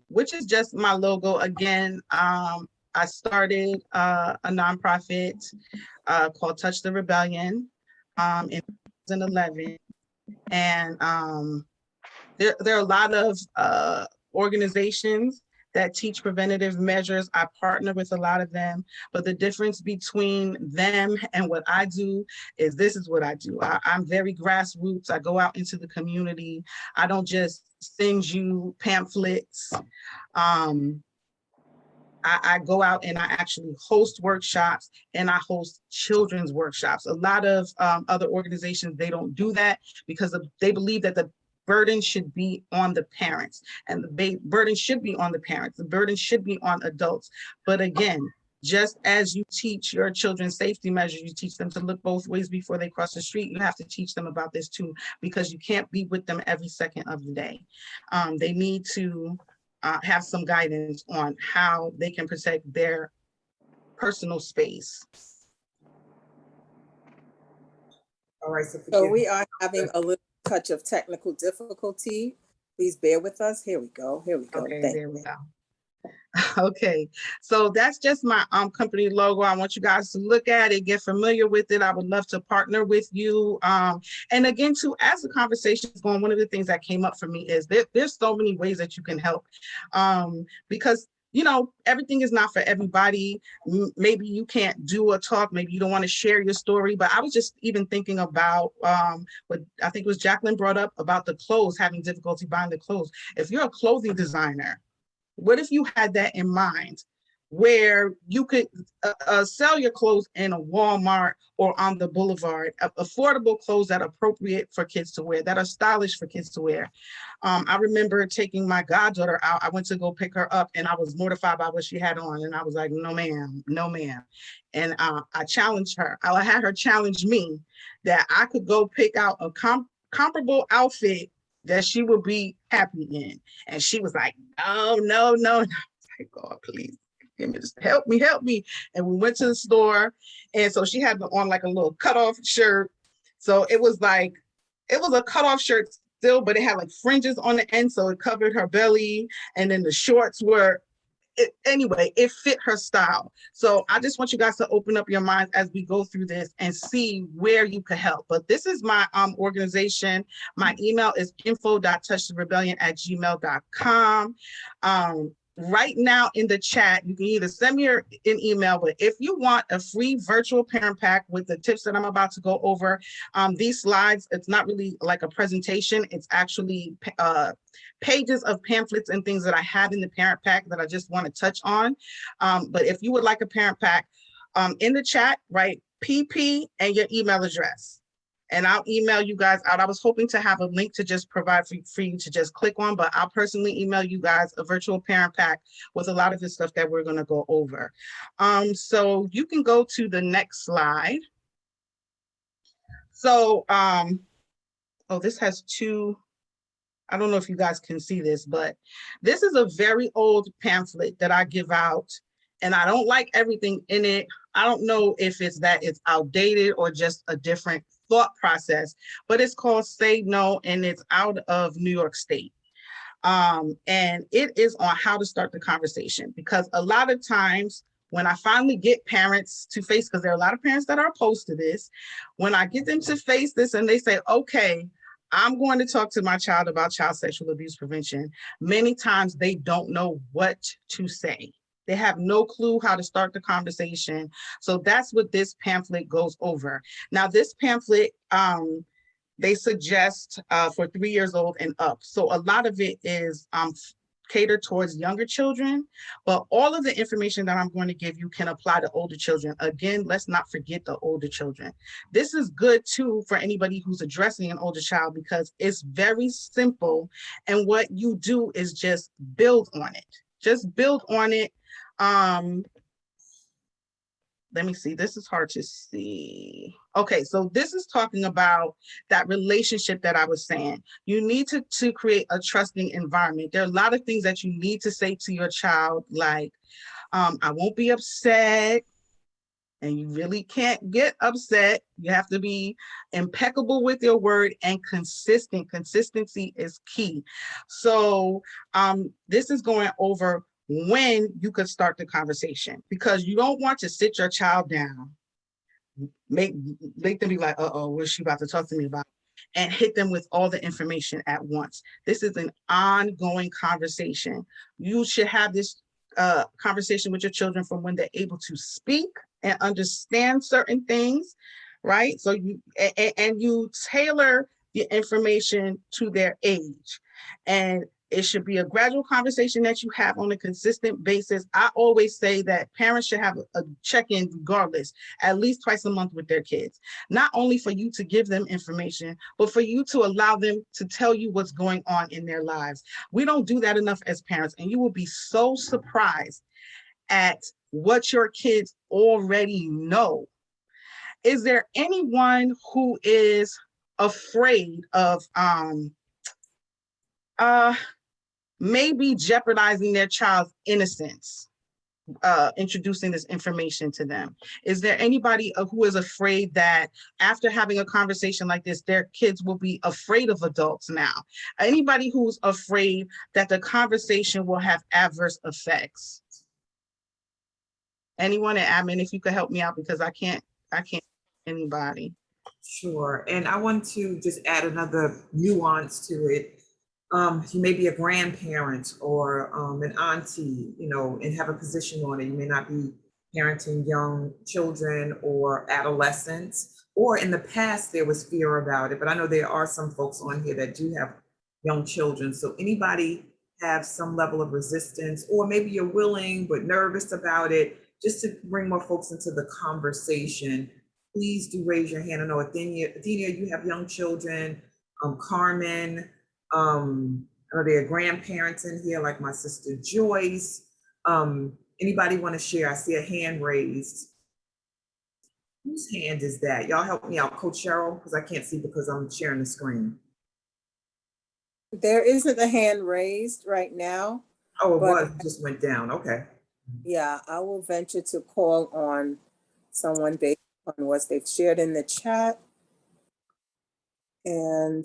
which is just my logo. Again, I started a nonprofit called Touch the Rebellion in 2011. And there are a lot of organizations that teach preventative measures. I partner with a lot of them, but the difference between them and what I do is this is what I do. I'm very grassroots. I go out into the community. I don't just send you pamphlets. I go out and I actually host workshops, and I host children's workshops. A lot of other organizations, they don't do that because they believe that the burden should be on the parents, and the burden should be on the parents. The burden should be on adults. But again, just as you teach your children safety measures, you teach them to look both ways before they cross the street, you have to teach them about this too, because you can't be with them every second of the day. They need to have some guidance on how they can protect their personal space.
All right.
So we are having a little touch of technical difficulty. Please bear with us. Here we go. Here we go.
Okay, there we go. Okay, so that's just my company logo. I want you guys to look at it, get familiar with it. I would love to partner with you. And again, too, as the conversation is going, one of the things that came up for me is there's so many ways that you can help, because you know, everything is not for everybody. Maybe you can't do a talk, maybe you don't want to share your story, but I was just even thinking about what I think it was Jacqueline brought up about the clothes, having difficulty buying the clothes. If you're a clothing designer, what if you had that in mind, where you could sell your clothes in a Walmart or on the boulevard, affordable clothes that are appropriate for kids to wear, that are stylish for kids to wear. I remember taking my goddaughter out. I went to go pick her up and I was mortified by what she had on. And I was like, no, ma'am, no, ma'am. And I challenged her. I had her challenge me that I could go pick out a comparable outfit that she would be happy in. And she was like, no, no, no. And I was like, God, please, just help me. And we went to the store. And so she had on like a little cutoff shirt. So it was like, it was a cutoff shirt still, but it had like fringes on the end. So it covered her belly. And then the shorts were, anyway, it fit her style. So I just want you guys to open up your minds as we go through this and see where you could help. But this is my organization. My email is info.touchtherebellion@gmail.com. Right now in the chat, you can either send me an email, but if you want a free virtual parent pack with the tips that I'm about to go over, these slides, it's not really like a presentation. It's actually pages of pamphlets and things that I have in the parent pack that I just want to touch on. But if you would like a parent pack, in the chat, write PP and your email address, and I'll email you guys out. I was hoping to have a link to just provide for you to just click on, but I'll personally email you guys a virtual parent pack with a lot of the stuff that we're going to go over. So you can go to the next slide. So, oh, this has two. I don't know if you guys can see this, but this is a very old pamphlet that I give out, and I don't like everything in it. I don't know if it's that it's outdated or just a different thought process, but it's called Say No, and it's out of New York State. And it is on how to start the conversation, because a lot of times when I finally get parents to face, because there are a lot of parents that are opposed to this, when I get them to face this and they say, okay, I'm going to talk to my child about child sexual abuse prevention, many times they don't know what to say. They have no clue how to start the conversation. So that's what this pamphlet goes over. Now, this pamphlet, they suggest for 3 years old and up. So a lot of it is catered towards younger children, but all of the information that I'm going to give you can apply to older children. Again, let's not forget the older children. This is good too for anybody who's addressing an older child, because it's very simple. And what you do is just build on it. Just build on it. Let me see, this is hard to see. Okay, so this is talking about that relationship that I was saying. You need to create a trusting environment. There are a lot of things that you need to say to your child, like, I won't be upset. And you really can't get upset. You have to be impeccable with your word and consistent. Consistency is key. So this is going over when you could start the conversation, because you don't want to sit your child down, make them be like, uh-oh, what's she about to talk to me about? And hit them with all the information at once. This is an ongoing conversation. You should have this conversation with your children from when they're able to speak and understand certain things, right? So you tailor the information to their age. And it should be a gradual conversation that you have on a consistent basis. I always say that parents should have a check-in regardless, at least twice a month with their kids. Not only for you to give them information, but for you to allow them to tell you what's going on in their lives. We don't do that enough as parents, and you will be so surprised at what your kids already know. Is there anyone who is afraid of maybe jeopardizing their child's innocence, introducing this information to them? Is there anybody who is afraid that after having a conversation like this, their kids will be afraid of adults now? Anybody who's afraid that the conversation will have adverse effects? Anyone at admin, if you could help me out, because I can't anybody.
Sure. And I want to just add another nuance to it. You may be a grandparent or an auntie, and have a position on it. You may not be parenting young children or adolescents, or in the past there was fear about it, but I know there are some folks on here that do have young children. So anybody have some level of resistance, or maybe you're willing but nervous about it, just to bring more folks into the conversation, please do raise your hand. I know Athenia, you have young children. Carmen, I know there are grandparents in here, like my sister Joyce. Anybody want to share? I see a hand raised. Whose hand is that? Y'all help me out, Coach Cheryl, because I can't see because I'm sharing the screen.
There isn't a hand raised right now.
Oh, it was, just went down. Okay.
Yeah, I will venture to call on someone based on what they've shared in the chat. And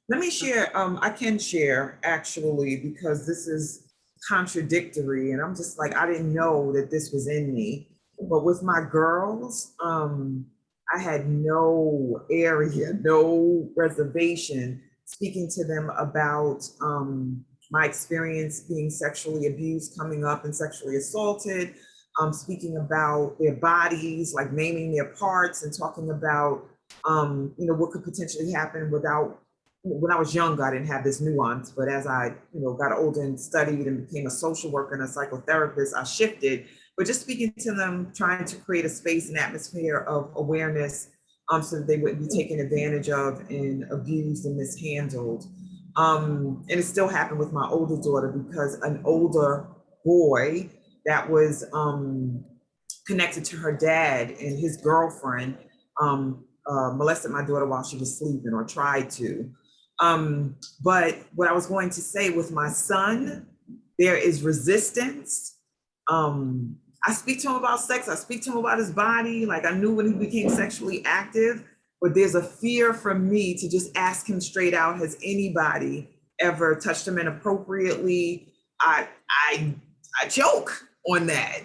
let me share. I can share actually, because this is contradictory, and I'm just like, I didn't know that this was in me. But with my girls, I had no area, no reservation speaking to them about my experience being sexually abused coming up and sexually assaulted, speaking about their bodies, like naming their parts and talking about, what could potentially happen without. When I was younger, I didn't have this nuance, but as I, got older and studied and became a social worker and a psychotherapist, I shifted. But just speaking to them, trying to create a space and atmosphere of awareness, so that they wouldn't be taken advantage of and abused and mishandled. And it still happened with my older daughter, because an older boy that was connected to her dad and his girlfriend molested my daughter while she was sleeping, or tried to. But what I was going to say with my son, there is resistance. I speak to him about sex. I speak to him about his body. Like, I knew when he became sexually active, but there's a fear from me to just ask him straight out, has anybody ever touched him inappropriately? I choke on that.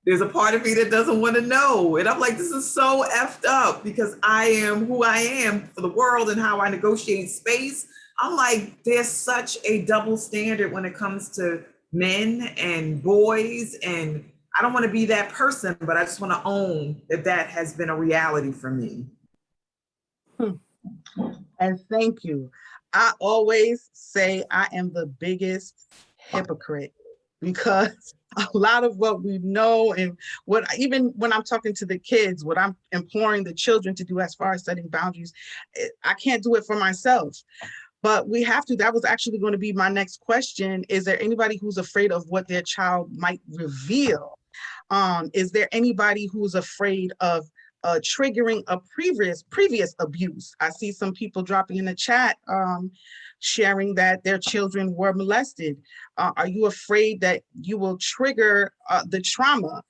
There's a part of me that doesn't want to know. And I'm like, this is so effed up because I am who I am for the world and how I negotiate space. I'm like, there's such a double standard when it comes to men and boys. And I don't want to be that person, but I just want to own that that has been a reality for me.
And thank you. I always say I am the biggest hypocrite because a lot of what we know and what, even when I'm talking to the kids, what I'm imploring the children to do as far as setting boundaries, I can't do it for myself. But we have to. That was actually going to be my next question. Is there anybody who's afraid of what their child might reveal? Is there anybody who's afraid of triggering a previous abuse? I see some people dropping in the chat, sharing that their children were molested. Are you afraid that you will trigger the trauma?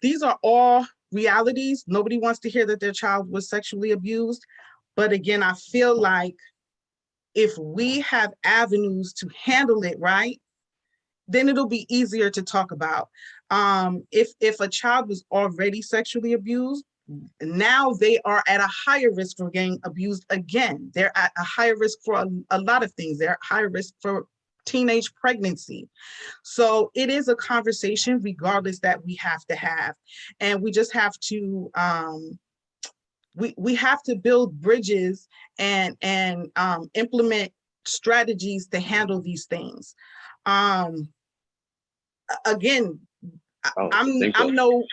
These are all realities. Nobody wants to hear that their child was sexually abused. But again, I feel like if we have avenues to handle it right, then it'll be easier to talk about. If a child was already sexually abused, now they are at a higher risk for getting abused again. They're at a higher risk for a lot of things. They're at higher risk for teenage pregnancy. So it is a conversation regardless that we have to have. And we just have to, we have to build bridges and implement strategies to handle these things. Again, I'm no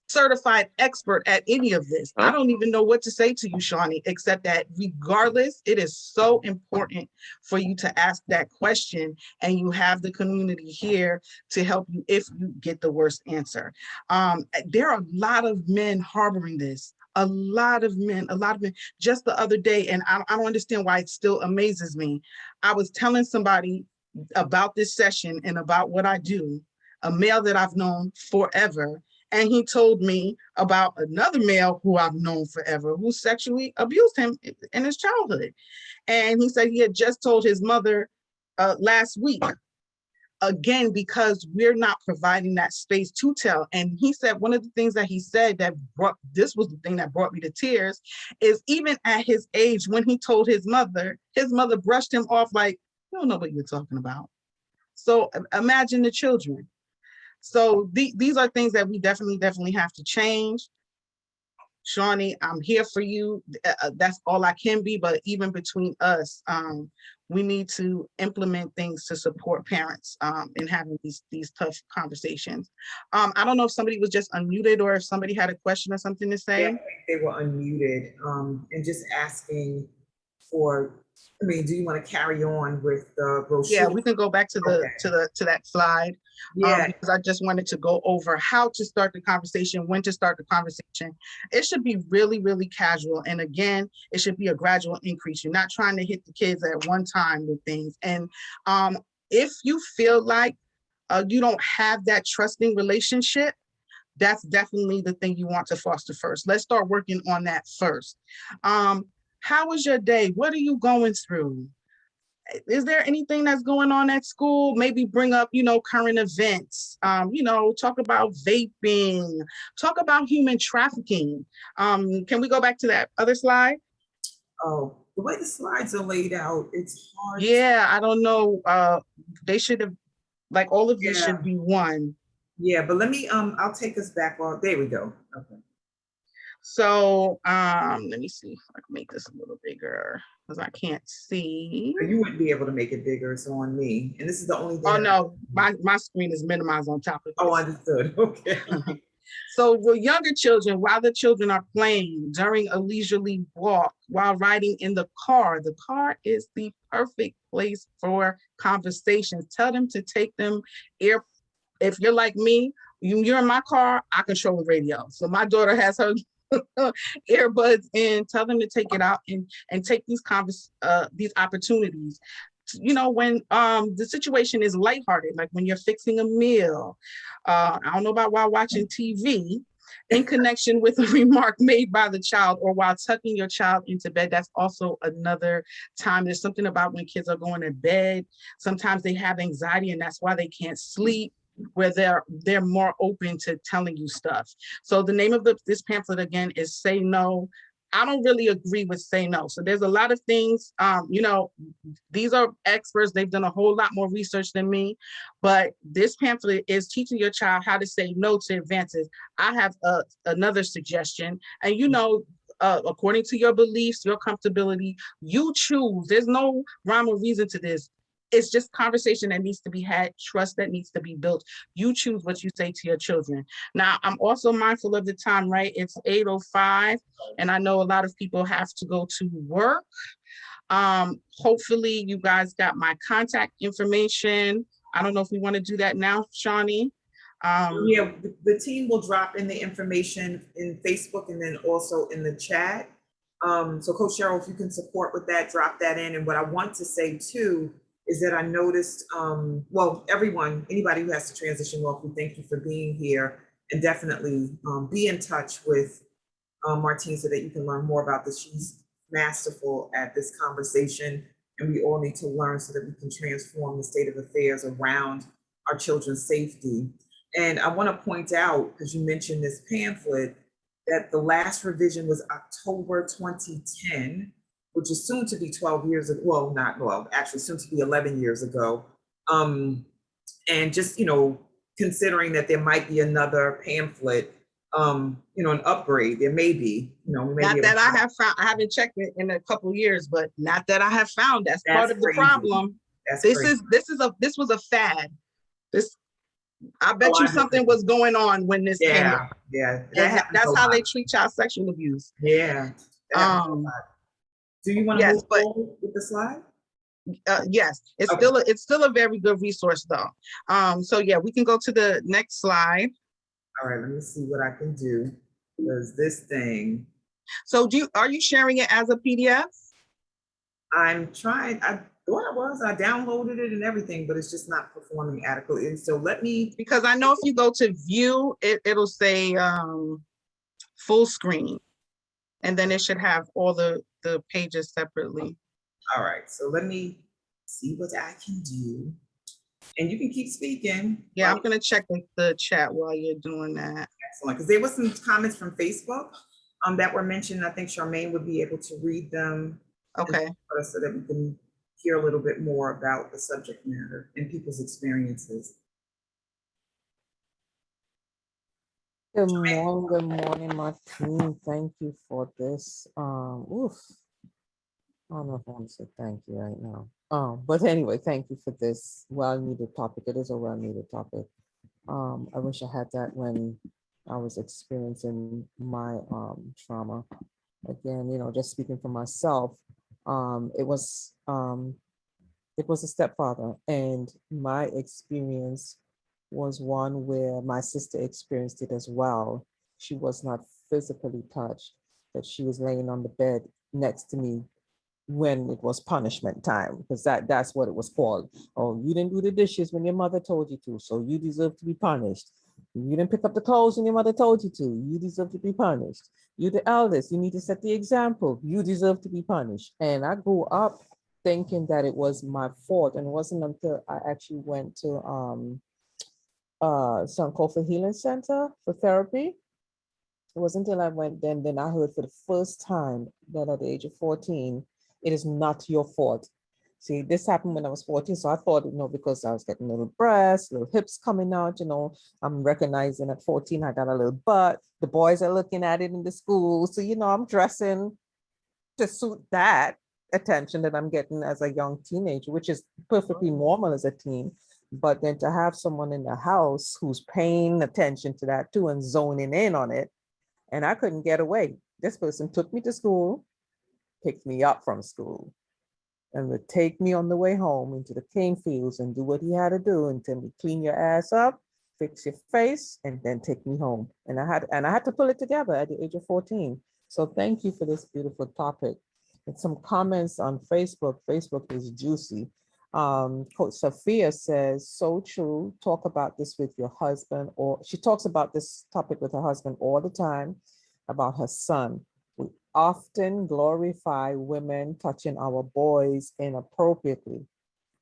certified expert at any of this. I don't even know what to say to you, Shawnee, except that regardless, it is so important for you to ask that question, and you have the community here to help you if you get the worst answer. There are a lot of men harboring this. A lot of men. Just the other day, and I don't understand why it still amazes me. I was telling somebody about this session and about what I do, a male that I've known forever, and he told me about another male who I've known forever who sexually abused him in his childhood. And he said he had just told his mother last week. Again, because we're not providing that space to tell. And he said one of the things that he said that this was the thing that brought me to tears, is even at his age, when he told his mother brushed him off like, you don't know what you're talking about. So imagine the children. So these are things that we definitely have to change. Shawnee, I'm here for you. That's all I can be, but even between us, we need to implement things to support parents in having these tough conversations. I don't know if somebody was just unmuted or if somebody had a question or something to say.
Yeah, I think they were unmuted, and just asking for, I mean, do you want to carry on with the brochure?
Yeah, we can go back to that slide.
Yeah.
Because I just wanted to go over how to start the conversation, when to start the conversation. It should be really, really casual. And again, it should be a gradual increase. You're not trying to hit the kids at one time with things. And if you feel like you don't have that trusting relationship, that's definitely the thing you want to foster first. Let's start working on that first. How was your day? What are you going through? Is there anything that's going on at school? Maybe bring up, current events, talk about vaping, talk about human trafficking. Can we go back to that other slide?
Oh, the way the slides are laid out, it's hard.
Yeah, I don't know. They should have, like, all of these should be one.
Yeah, but let me, I'll take us back on. There we go. Okay.
So let me see if I can make this a little bigger because I can't see.
You wouldn't be able to make it bigger, it's on me. And this is the only thing.
Oh no, my screen is minimized on top of it.
Oh, understood. Okay.
So with younger children, while the children are playing during a leisurely walk, while riding in the car is the perfect place for conversations. Tell them to take them if you're like me, you're in my car, I control the radio. So my daughter has her earbuds in. Tell them to take it out and take these opportunities. When the situation is lighthearted, like when you're fixing a meal. I don't know about while watching TV, in connection with a remark made by the child or while tucking your child into bed. That's also another time. There's something about when kids are going to bed. Sometimes they have anxiety and that's why they can't sleep, where they're more open to telling you stuff. So the name of this pamphlet again is Say No. I don't really agree with Say No. So there's a lot of things, these are experts. They've done a whole lot more research than me, but this pamphlet is teaching your child how to say no to advances. I have another suggestion, and according to your beliefs, your comfortability, you choose. There's no rhyme or reason to this. It's just conversation that needs to be had, trust that needs to be built. You choose what you say to your children. Now, I'm also mindful of the time, right? It's 8:05, and I know a lot of people have to go to work. Hopefully you guys got my contact information. I don't know if we want to do that now, Shawnee.
Yeah, the team will drop in the information in Facebook and then also in the chat. So Coach Cheryl, if you can support with that, drop that in. And what I want to say too is that I noticed, everyone, anybody who has to transition wealth, we thank you for being here, and definitely be in touch with Martine so that you can learn more about this. She's masterful at this conversation, and we all need to learn so that we can transform the state of affairs around our children's safety. And I want to point out, because you mentioned this pamphlet, that the last revision was October 2010, which is soon to be 12 years ago. Well, not well, actually soon to be 11 years ago. And just, considering that there might be another pamphlet, an upgrade, there may be,
not that I have found, I haven't checked it in a couple of years, but not that I have found. That's part of the problem. This was a fad. I bet you something was going on when this came out.
Yeah.
That's how they treat child sexual abuse.
Yeah. Do you want to move forward with the slide?
Yes, it's still a very good resource though. So yeah, we can go to the next slide.
All right, let me see what I can do. Because this thing.
So are you sharing it as a PDF?
I'm trying. I downloaded it and everything, but it's just not performing adequately. And so
because I know if you go to view, it'll say full screen, and then it should have all the pages separately.
All right, so let me see what I can do. And you can keep speaking.
Yeah, I'm gonna check the chat while you're doing that.
Excellent, because there was some comments from Facebook that were mentioned. I think Charmaine would be able to read them.
Okay.
So that we can hear a little bit more about the subject matter and people's experiences.
Good morning, Martine. Thank you for this. I don't know if I want to say thank you right now. But anyway, thank you for this well-needed topic. It is a well-needed topic. I wish I had that when I was experiencing my trauma. Again, just speaking for myself, it was a stepfather, and my experience was one where my sister experienced it as well. She was not physically touched, but she was laying on the bed next to me when it was punishment time, because that's what it was called. Oh, you didn't do the dishes when your mother told you to, so you deserve to be punished. You didn't pick up the clothes when your mother told you to, you deserve to be punished. You're the eldest, you need to set the example, you deserve to be punished. And I grew up thinking that it was my fault, and it wasn't until I actually went to Sankofa Healing Center for therapy. It wasn't until I went then I heard for the first time that at the age of 14, it is not your fault. See, this happened when I was 14, so I thought, because I was getting little breasts, little hips coming out, I'm recognizing at 14, I got a little butt. The boys are looking at it in the school, so, I'm dressing to suit that attention that I'm getting as a young teenager, which is perfectly normal as a teen. But then to have someone in the house who's paying attention to that too and zoning in on it, and I couldn't get away. This person took me to school, picked me up from school, and would take me on the way home into the cane fields and do what he had to do and tell me, clean your ass up, fix your face, and then take me home. And I had to pull it together at the age of 14. So thank you for this beautiful topic. And some comments on Facebook. Facebook is juicy. Coach Sophia says, so true. Talk about this with your husband, or she talks about this topic with her husband all the time about her son. We often glorify women touching our boys inappropriately.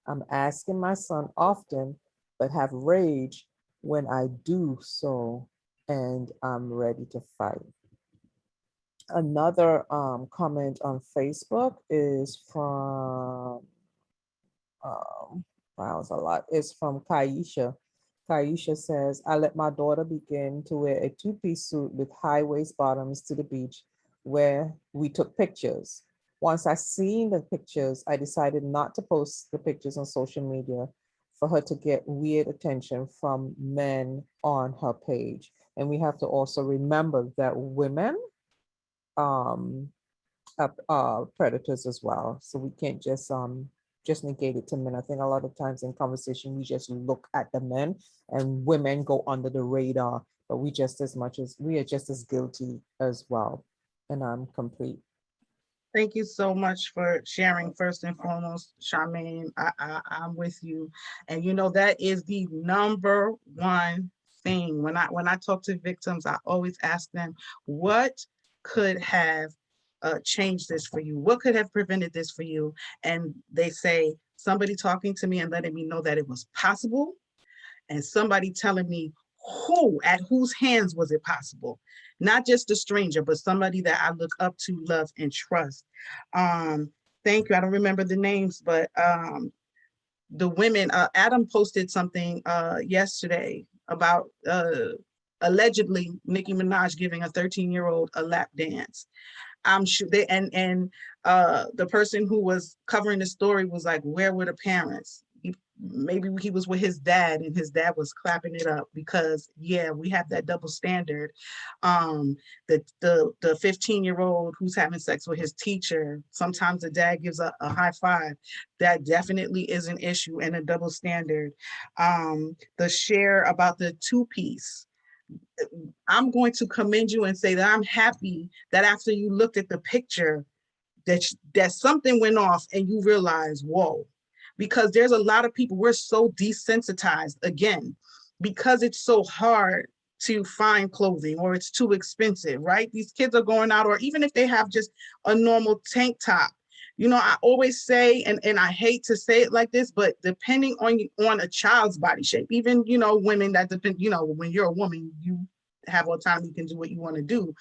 I'm asking my son often, but have rage when I do so, and I'm ready to fight. Another comment on Facebook is from wow, it's a lot. It's from Kaisha. Kaisha says, I let my daughter begin to wear a two-piece suit with high waist bottoms to the beach where we took pictures. Once I seen the pictures, I decided not to post the pictures on social media for her to get weird attention from men on her page. And we have to also remember that women um, predators as well. So we can't just negate it to men. I think a lot of times in conversation we just look at the men and women go under the radar, but we are just as guilty as well. And I'm complete.
Thank you so much for sharing. First and foremost, Charmaine, I'm with you, and you know that is the number one thing. When I talk to victims, I always ask them, what could have changed this for you? What could have prevented this for you? And they say somebody talking to me and letting me know that it was possible, and somebody telling me at whose hands was it possible, not just a stranger, but somebody that I look up to, love, and trust. Thank you. I don't remember the names, but the women, Adam posted something yesterday about allegedly Nicki Minaj giving a 13-year-old a lap dance. I'm sure they, and the person who was covering the story was like, where were the parents? Maybe he was with his dad and his dad was clapping it up, because yeah, we have that double standard. The 15-year-old who's having sex with his teacher, sometimes the dad gives a high five. That definitely is an issue and a double standard. The share about the two-piece, I'm going to commend you and say that I'm happy that after you looked at the picture, that something went off and you realize, whoa, because there's a lot of people, we're so desensitized, again, because it's so hard to find clothing or it's too expensive, right? These kids are going out, or even if they have just a normal tank top. You know, I always say, and I hate to say it like this, but depending on a child's body shape, even, you know, women that depend, you know, when you're a woman, you have autonomy, you can do what you want to do,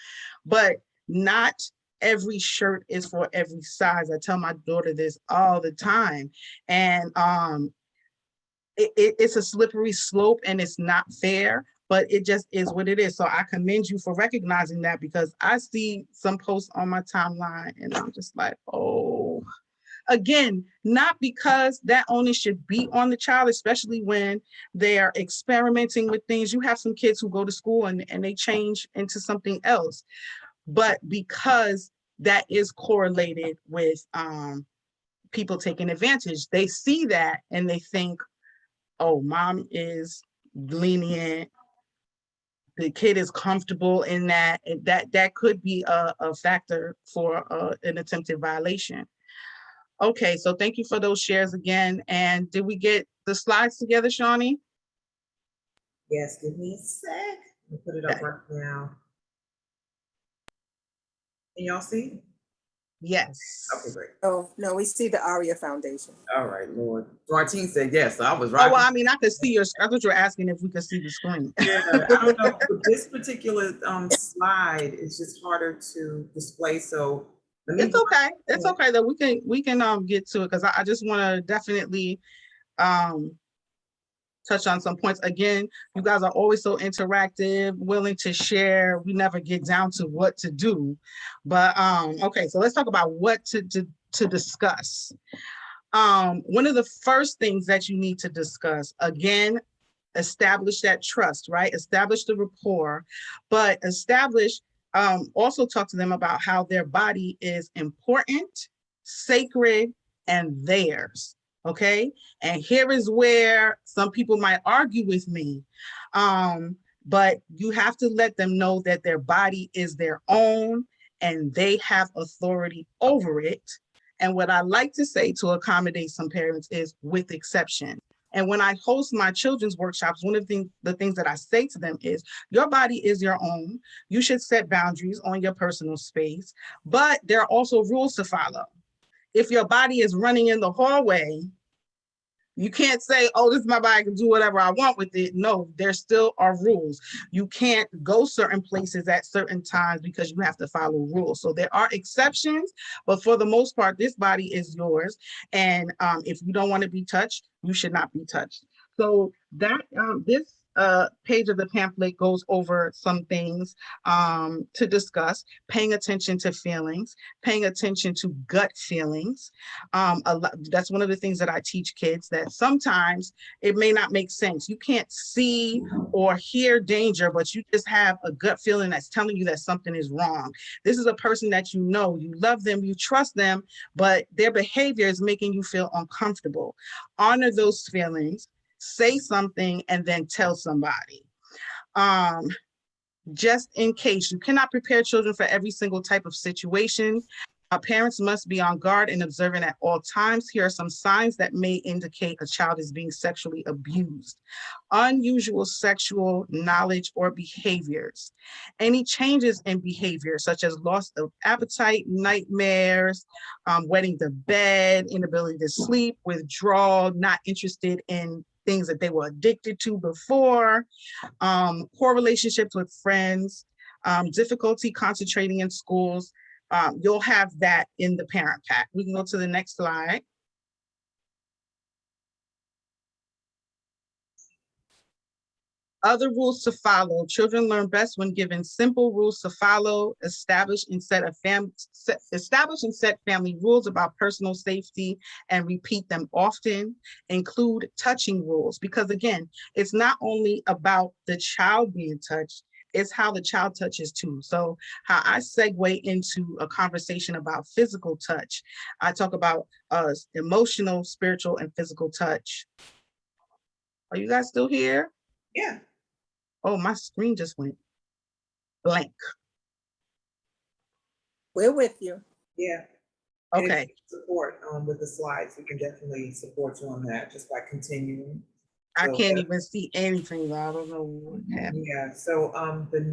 but not every shirt is for every size. I tell my daughter this all the time. And it's a slippery slope and it's not fair, but it just is what it is. So I commend you for recognizing that, because I see some posts on my timeline and I'm just like, oh, again, not because that onus should be on the child, especially when they're experimenting with things. You have some kids who go to school and they change into something else, but because that is correlated with people taking advantage. They see that and they think, oh, mom is lenient, the kid is comfortable in that. That could be a factor for an attempted violation. Okay, so thank you for those shares again. And did we get the slides together, Shawnee?
Yes, give me a sec. I'll put it up right now. Can y'all see?
Yes.
Okay, great.
Oh, no, we see the ARIA Foundation.
All right, Lord. Martine said yes, so I was
Oh,
right.
well, I mean, I could see your, I thought you were asking if we could see the screen.
Yeah, I don't know. With this particular slide, it's just harder to display. So let me.
It's okay. It's okay that we can get to it, because I just want to definitely touch on some points. Again, you guys are always so interactive, willing to share. We never get down to what to do, but okay. So let's talk about what to discuss. One of the first things that you need to discuss, again, establish that trust, right? Establish the rapport, but also talk to them about how their body is important, sacred, and theirs. Okay. And here is where some people might argue with me. But you have to let them know that their body is their own and they have authority over it. And what I like to say to accommodate some parents is with exception. And when I host my children's workshops, one of the things that I say to them is, your body is your own. You should set boundaries on your personal space, but there are also rules to follow. If your body is running in the hallway, you can't say, oh, this is my body, I can do whatever I want with it. No, there still are rules. You can't go certain places at certain times because you have to follow rules. So there are exceptions, but for the most part, this body is yours. And if you don't want to be touched, you should not be touched. So that this page of the pamphlet goes over some things to discuss: paying attention to feelings, paying attention to gut feelings. That's one of the things that I teach kids, that sometimes it may not make sense. You can't see or hear danger, but you just have a gut feeling that's telling you that something is wrong. This is a person that you know, you love them, you trust them, but their behavior is making you feel uncomfortable. Honor those feelings, say something, and then tell somebody. Just in case, you cannot prepare children for every single type of situation. Our parents must be on guard and observant at all times. Here are some signs that may indicate a child is being sexually abused: unusual sexual knowledge or behaviors, any changes in behavior, such as loss of appetite, nightmares, wetting the bed, inability to sleep, withdrawal, not interested in things that they were addicted to before, poor relationships with friends, difficulty concentrating in schools. You'll have that in the parent pack. We can go to the next slide. Other rules to follow. Children learn best when given simple rules to follow. Establish and set family rules about personal safety and repeat them often. Include touching rules, because again, it's not only about the child being touched, it's how the child touches too. So how I segue into a conversation about physical touch, I talk about emotional, spiritual, and physical touch. Are you guys still here?
Yeah.
Oh, my screen just went blank.
We're with you.
Yeah.
Okay.
And support with the slides, we can definitely support you on that just by continuing.
I
So,
can't even see anything. I don't know what happened.
yeah. So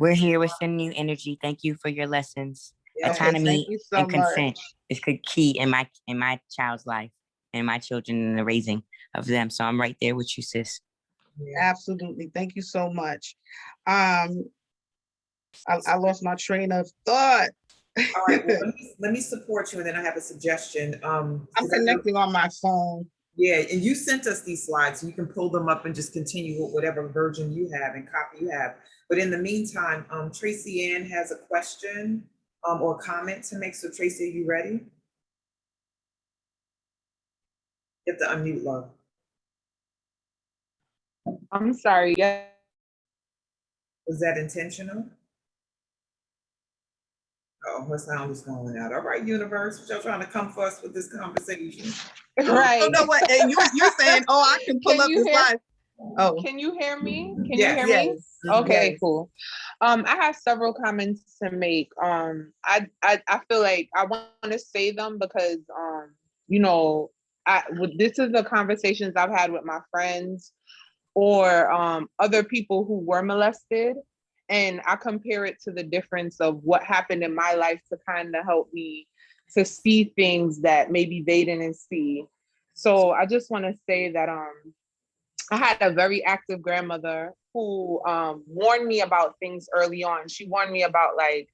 we're here. We're sending you energy. Thank you for your lessons.
Yeah.
Okay,
Autonomy
thank you so
and consent
much.
is key in my child's life and my children and the raising of them. So I'm right there with you, sis.
Yeah.
Absolutely. Thank you so much. I lost my train of thought.
All right, well, let me support you, and then I have a suggestion.
I'm connecting on my phone.
Yeah, and you sent us these slides, so you can pull them up and just continue with whatever version you have and copy you have. But in the meantime, Tracy Ann has a question or comment to make. So Tracy, are you ready? You have to unmute, love.
I'm sorry. Yeah.
Was that intentional? Oh, her sound is going out. All right, universe, what y'all trying to come for us with this conversation?
Right.
Oh, no, what? And you're saying, oh, I can pull up the slides.
Oh, can you hear me? Can
Yes.
you hear me?
Yes.
Okay,
Yes.
cool. I have several comments to make. I feel like I want to say them because you know, this is the conversations I've had with my friends or other people who were molested, and I compare it to the difference of what happened in my life to kind of help me to see things that maybe they didn't see. So I just want to say that I had a very active grandmother who warned me about things early on. She warned me about like,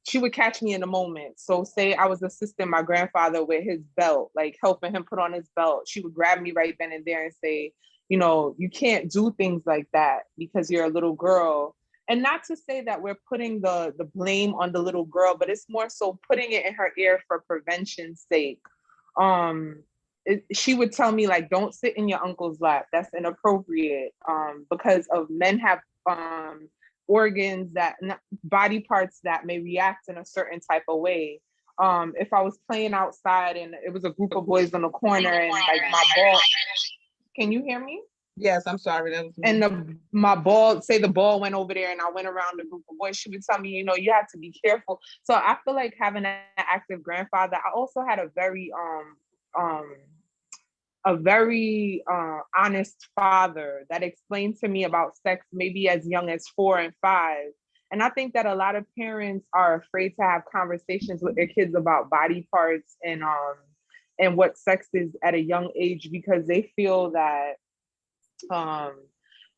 she would catch me in a moment. So say I was assisting my grandfather with his belt, like helping him put on his belt. She would grab me right then and there and say, you know, you can't do things like that because you're a little girl. And not to say that we're putting the blame on the little girl, but it's more so putting it in her ear for prevention's sake. She would tell me like, don't sit in your uncle's lap. That's inappropriate because of men have organs that body parts that may react in a certain type of way. If I was playing outside and it was a group of boys in the corner and like my ball, can you hear me?
Yes, I'm sorry, that was me.
And the ball went over there and I went around the group of boys, she would tell me, you have to be careful. So I feel like having an active grandfather, I also had a very honest father that explained to me about sex maybe as young as 4 and 5. And I think that a lot of parents are afraid to have conversations with their kids about body parts and what sex is at a young age, because they feel that um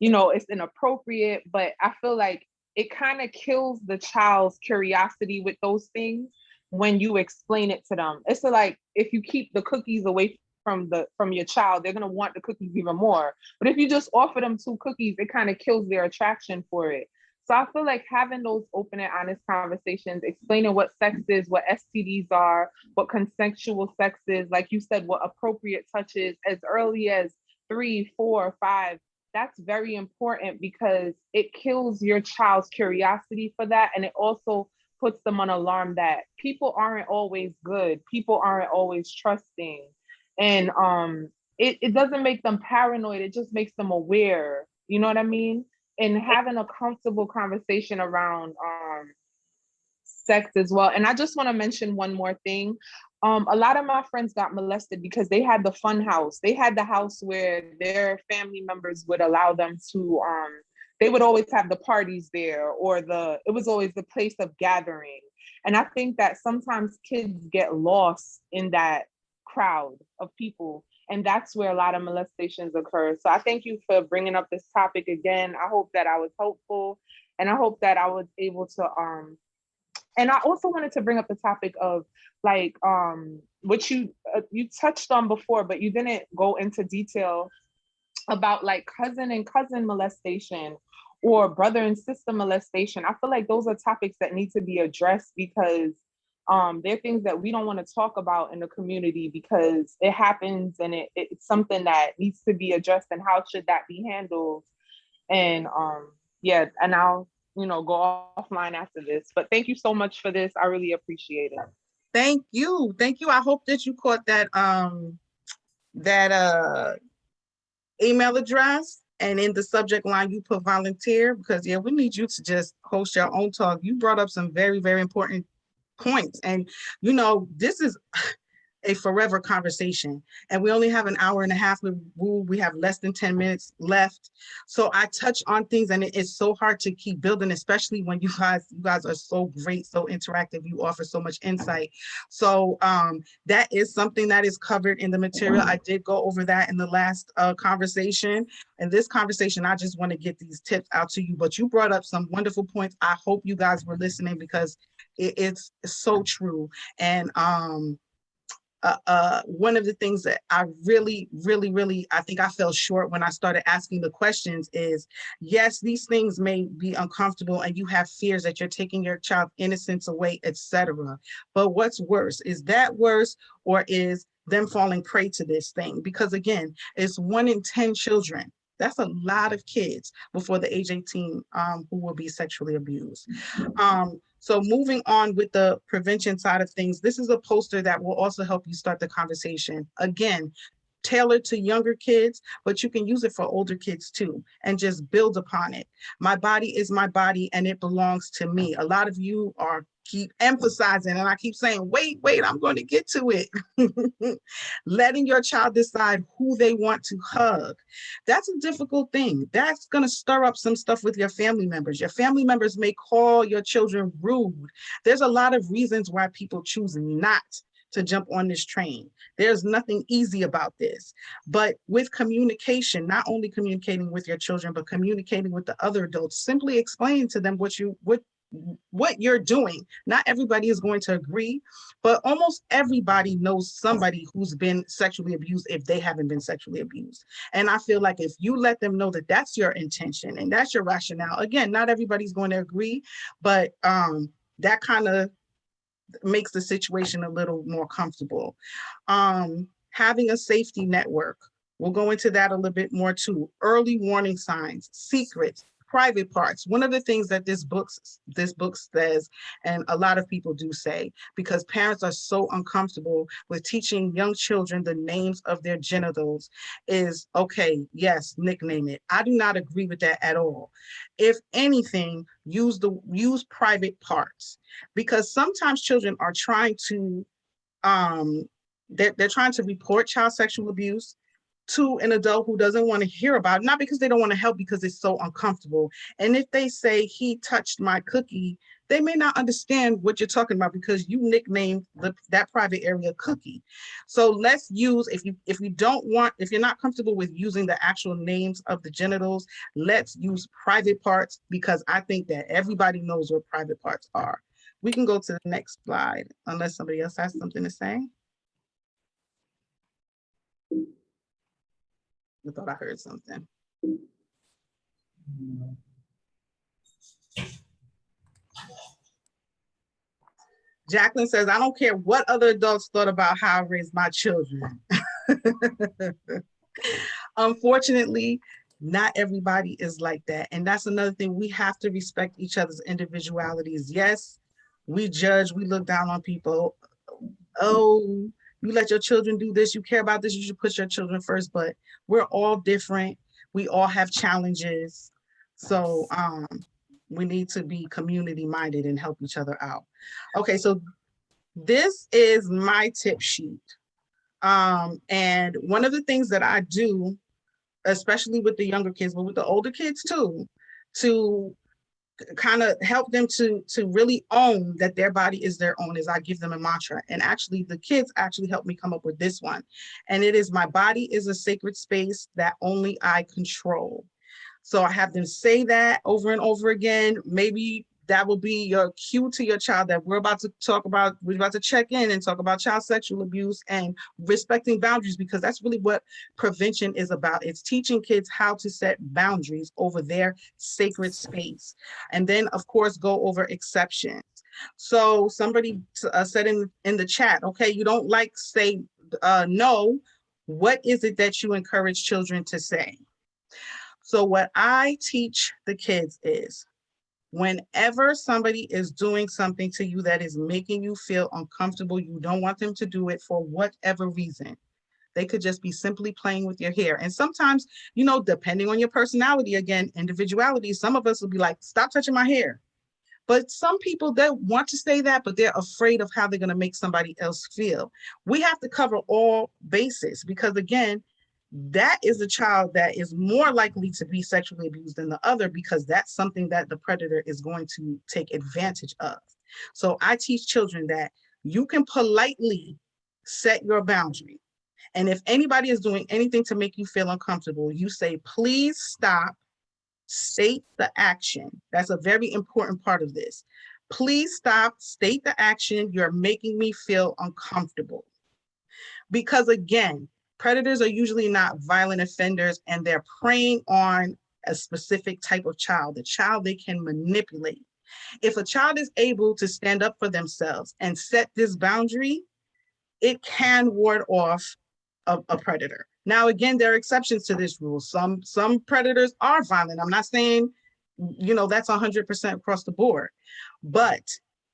it's inappropriate. But I feel like it kind of kills the child's curiosity with those things when you explain it to them. It's like if you keep the cookies away from your child, they're going to want the cookies even more. But if you just offer them 2 cookies, it kind of kills their attraction for it. So I feel like having those open and honest conversations, explaining what sex is, what STDs are, what consensual sex is, like you said, what appropriate touch is, as early as 3, 4, 5, that's very important, because it kills your child's curiosity for that. And it also puts them on alarm that people aren't always good. People aren't always trusting. And it doesn't make them paranoid. It just makes them aware. You know what I mean? And having a comfortable conversation around sex as well. And I just want to mention one more thing. A lot of my friends got molested because they had the fun house. They had the house where their family members would allow them to, they would always have the parties there, or it was always the place of gathering. And I think that sometimes kids get lost in that crowd of people. And that's where a lot of molestations occur. So I thank you for bringing up this topic again. I hope that I was helpful, and I hope that I was able to, and I also wanted to bring up the topic of like which you touched on before, but you didn't go into detail about like cousin and cousin molestation or brother and sister molestation. I feel like those are topics that need to be addressed, because they're things that we don't want to talk about in the community, because it happens, and it's something that needs to be addressed. And how should that be handled? And yeah, and I'll go offline after this. But thank you so much for this. I really appreciate it.
Thank you. I hope that you caught that email address, and in the subject line you put volunteer, because yeah, we need you to just host your own talk. You brought up some very, very important points, and this is a forever conversation, and we only have an hour and a half. We have less than 10 minutes left, so I touch on things, and it's so hard to keep building, especially when you guys are so great, so interactive. You offer so much insight. So that is something that is covered in the material. I did go over that in the last conversation. In this conversation, I just want to get these tips out to you, but you brought up some wonderful points. I hope you guys were listening, because it's so true. And one of the things that I really, really, really, I think I fell short when I started asking the questions is, yes, these things may be uncomfortable, and you have fears that you're taking your child's innocence away, etc. But what's worse? Is that worse, or is them falling prey to this thing? Because again, it's 1 in 10 children. That's a lot of kids before the age 18 who will be sexually abused. So moving on with the prevention side of things, this is a poster that will also help you start the conversation. Again, tailored to younger kids, but you can use it for older kids too, and just build upon it. My body is my body, and it belongs to me. A lot of you keep emphasizing, and I keep saying, wait, I'm going to get to it. Letting your child decide who they want to hug. That's a difficult thing. That's going to stir up some stuff with your family members. Your family members may call your children rude. There's a lot of reasons why people choose not to jump on this train. There's nothing easy about this. But with communication, not only communicating with your children, but communicating with the other adults, simply explain to them what you're doing. Not everybody is going to agree, but almost everybody knows somebody who's been sexually abused if they haven't been sexually abused. And I feel like if you let them know that that's your intention and that's your rationale, again, not everybody's going to agree, but that kind of makes the situation a little more comfortable. Having a safety network. We'll go into that a little bit more too. Early warning signs, secrets, private parts. One of the things that this book says, and a lot of people do say, because parents are so uncomfortable with teaching young children the names of their genitals, is okay, yes, nickname it. I do not agree with that at all. If anything, use private parts, because sometimes children are trying to they're trying to report child sexual abuse to an adult who doesn't want to hear about it, not because they don't want to help, because it's so uncomfortable. And if they say, he touched my cookie, they may not understand what you're talking about because you nicknamed that private area cookie. So let's use, if you're not comfortable with using the actual names of the genitals, let's use private parts, because I think that everybody knows what private parts are. We can go to the next slide, unless somebody else has something to say. I thought I heard something. Jacqueline says, I don't care what other adults thought about how I raised my children. Unfortunately, not everybody is like that. And that's another thing. We have to respect each other's individualities. Yes, we judge, we look down on people. Oh, you let your children do this, you care about this, you should put your children first. But we're all different. We all have challenges. So we need to be community minded and help each other out. Okay, so this is my tip sheet. And one of the things that I do, especially with the younger kids, but with the older kids too, to kind of help them to really own that their body is their own, is I give them a mantra. And actually the kids actually helped me come up with this one. And it is, my body is a sacred space that only I control. So I have them say that over and over again. Maybe that will be your cue to your child that we're about to check in and talk about child sexual abuse and respecting boundaries, because that's really what prevention is about. It's teaching kids how to set boundaries over their sacred space. And then, of course, go over exceptions. So somebody said in the chat, okay, you don't like say no. What is it that you encourage children to say? So what I teach the kids is, whenever somebody is doing something to you that is making you feel uncomfortable, you don't want them to do it for whatever reason. They could just be simply playing with your hair. And sometimes, depending on your personality, again, individuality, some of us will be like, stop touching my hair. But some people, they want to say that, but they're afraid of how they're going to make somebody else feel. We have to cover all bases, because again, that is a child that is more likely to be sexually abused than the other, because that's something that the predator is going to take advantage of. So I teach children that you can politely set your boundary. And if anybody is doing anything to make you feel uncomfortable, you say, please stop, state the action. That's a very important part of this. Please stop, state the action. You're making me feel uncomfortable. Because again, predators are usually not violent offenders, and they're preying on a specific type of child, the child they can manipulate. If a child is able to stand up for themselves and set this boundary, it can ward off a predator. Now, again, there are exceptions to this rule. Some predators are violent. I'm not saying, that's 100% across the board, but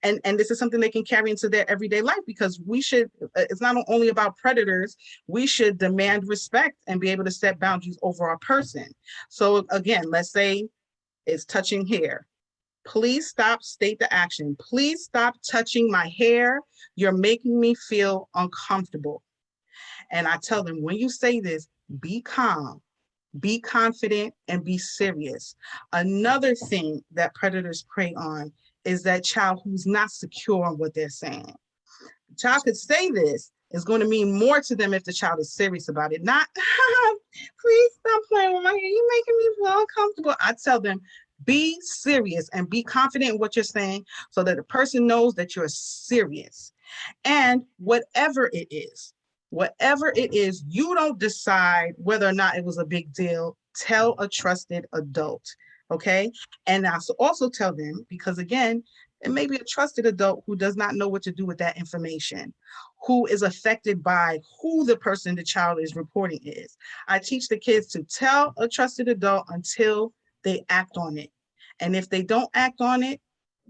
and this is something they can carry into their everyday life, because we should, it's not only about predators, we should demand respect and be able to set boundaries over our person. So again, let's say it's touching hair. Please stop, state the action. Please stop touching my hair. You're making me feel uncomfortable. And I tell them, when you say this, be calm, be confident, and be serious. Another thing that predators prey on is that child who's not secure on what they're saying. The child could say this, is going to mean more to them if the child is serious about it. Not, please stop playing with my hair, you're making me feel uncomfortable. I tell them, be serious and be confident in what you're saying, so that the person knows that you're serious. And whatever it is, you don't decide whether or not it was a big deal. Tell a trusted adult, okay? And I also tell them, because again, it may be a trusted adult who does not know what to do with that information, who is affected by who the child is reporting is. I teach the kids to tell a trusted adult until they act on it. And if they don't act on it,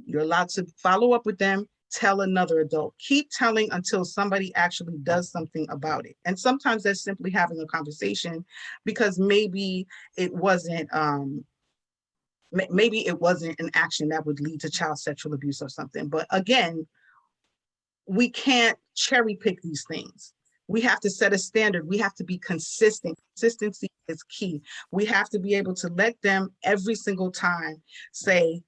you're allowed to follow up with them, tell another adult. Keep telling until somebody actually does something about it. And sometimes that's simply having a conversation, because maybe it wasn't maybe it wasn't an action that would lead to child sexual abuse or something. But again, we can't cherry pick these things. We have to set a standard. We have to be consistent. Consistency is key. We have to be able to let them every single time say,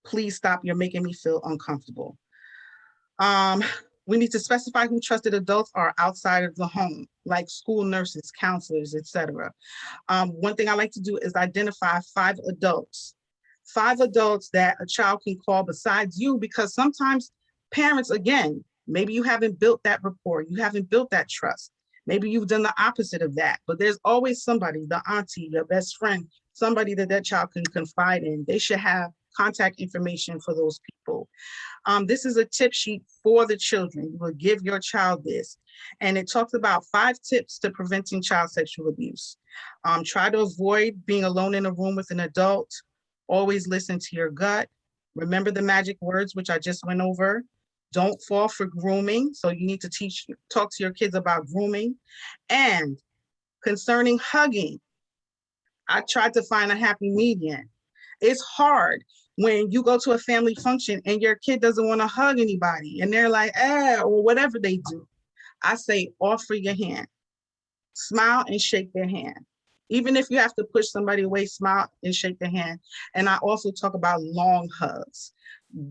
please stop, you're making me feel uncomfortable. We need to specify who trusted adults are outside of the home, like school nurses, counselors, etc. One thing I like to do is identify 5 adults that a child can call besides you, because sometimes parents, again, maybe you haven't built that rapport, you haven't built that trust. Maybe you've done the opposite of that, but there's always somebody, the auntie, your best friend, somebody that child can confide in. They should have contact information for those people. This is a tip sheet for the children. You will give your child this. And it talks about 5 tips to preventing child sexual abuse. Try to avoid being alone in a room with an adult. Always listen to your gut. Remember the magic words, which I just went over. Don't fall for grooming. So you need to talk to your kids about grooming. And concerning hugging, I tried to find a happy median. It's hard when you go to a family function and your kid doesn't want to hug anybody and they're like, or whatever they do. I say, offer your hand, smile and shake their hand. Even if you have to push somebody away, smile and shake their hand. And I also talk about long hugs,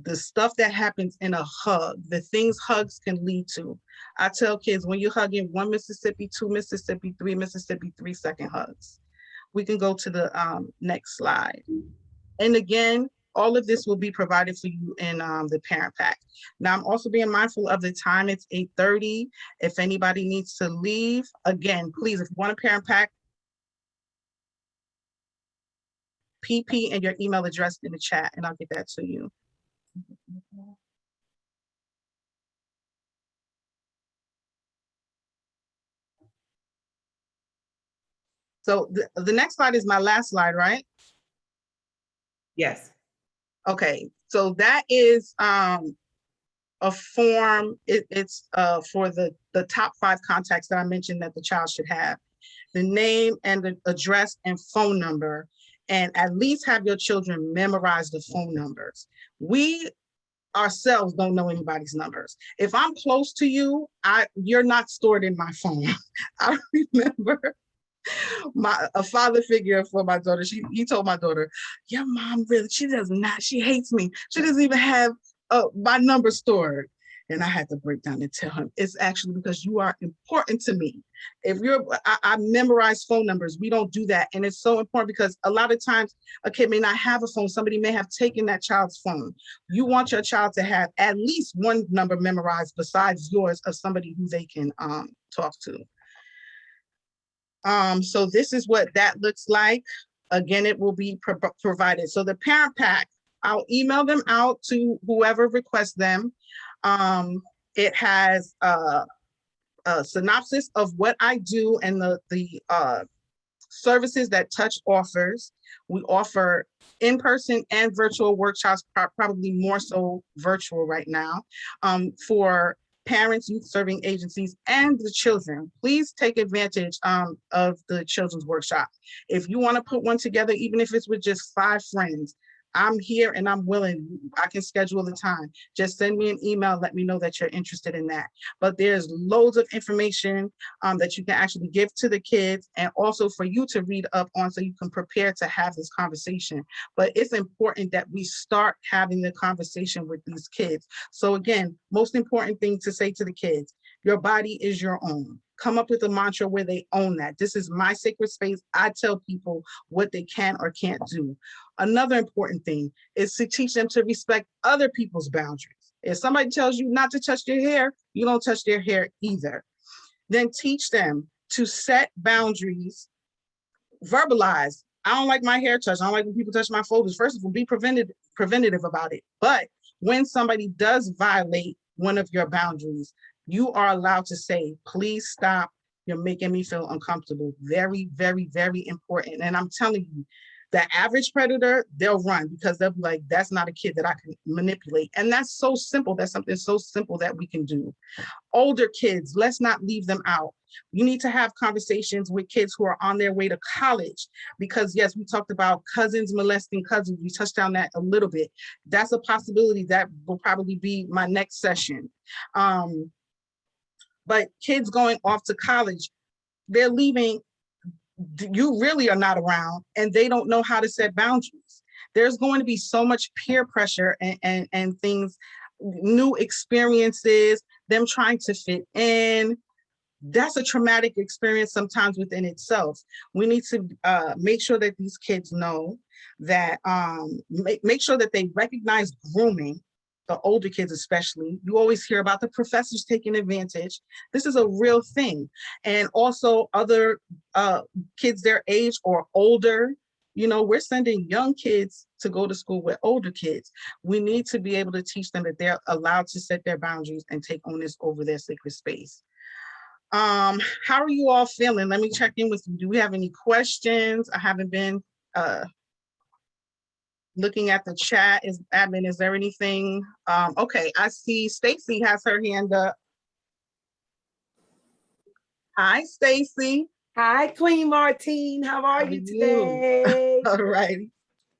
the stuff that happens in a hug, the things hugs can lead to. I tell kids, when you're hugging 1 Mississippi, 2 Mississippi, 3 Mississippi, 3-second hugs. We can go to the next slide. And again, all of this will be provided for you in the parent pack. Now, I'm also being mindful of the time. It's 8:30. If anybody needs to leave, again, please, if you want a parent pack, PP and your email address in the chat, and I'll get that to you. So the next slide is my last slide, right?
Yes.
Okay, so that is a form. It's for the top 5 contacts that I mentioned that the child should have. The name and the address and phone number, and at least have your children memorize the phone numbers. We ourselves don't know anybody's numbers. If I'm close to you, you're not stored in my phone. I remember a father figure for my daughter. He told my daughter, your mom really, she does not, she hates me. She doesn't even have my number stored. And I had to break down and tell him, it's actually because you are important to me. If I memorize phone numbers, we don't do that. And it's so important because a lot of times a kid may not have a phone. Somebody may have taken that child's phone. You want your child to have at least one number memorized besides yours of somebody who they can talk to. So this is what that looks like. Again, it will be provided. So the parent pack, I'll email them out to whoever requests them. It has a synopsis of what I do and the services that Touch offers. We offer in-person and virtual workshops, probably more so virtual right now, for parents, youth serving agencies, and the children. Please take advantage of the children's workshop. If you want to put one together, even if it's with just 5 friends, I'm here and I'm willing. I can schedule the time. Just send me an email. Let me know that you're interested in that. But there's loads of information that you can actually give to the kids and also for you to read up on so you can prepare to have this conversation. But it's important that we start having the conversation with these kids. So again, most important thing to say to the kids, your body is your own. Come up with a mantra where they own that. This is my sacred space. I tell people what they can or can't do. Another important thing is to teach them to respect other people's boundaries. If somebody tells you not to touch their hair, you don't touch their hair either. Then teach them to set boundaries, verbalize. I don't like my hair touched. I don't like when people touch my folders. First of all, be preventative about it. But when somebody does violate one of your boundaries, you are allowed to say, please stop. You're making me feel uncomfortable. Very, very, very important. And I'm telling you, The average predator, they'll run because they'll be like, that's not a kid that I can manipulate. And that's so simple. That's something so simple that we can do. Older kids, let's not leave them out. You need to have conversations with kids who are on their way to college, because yes, we talked about cousins molesting cousins. We touched on that a little bit. That's a possibility that will probably be my next session. But kids going off to college, they're leaving, you really are not around, and they don't know how to set boundaries. There's going to be so much peer pressure and things, new experiences, them trying to fit in. That's a traumatic experience sometimes within itself. We need to make sure that these kids know that, make sure that they recognize grooming, the older kids especially. You always hear about the professors taking advantage. This is a real thing. And also other kids their age or older, you know, we're sending young kids to go to school with older kids. We need to be able to teach them that they're allowed to set their boundaries and take onus over their sacred space. How are you all feeling? Let me check in with you. Do we have any questions? I haven't been looking at the chat. Is there anything? Okay, I see Stacy has her hand up. Hi, Stacy.
Hi, Queen Martine. How are you today?
All right.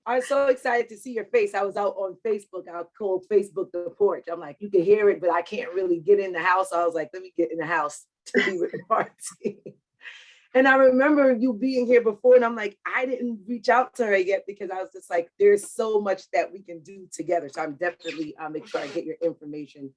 I'm so excited to see your face. I was out on Facebook. I called Facebook the porch. I'm like, you can hear it, but I can't really get in the house. So I was like, let me get in the house to be with Martine. And I remember you being here before, and I'm like, I didn't reach out to her yet because I was just like, there's so much that we can do together. So I'm definitely make sure I get your information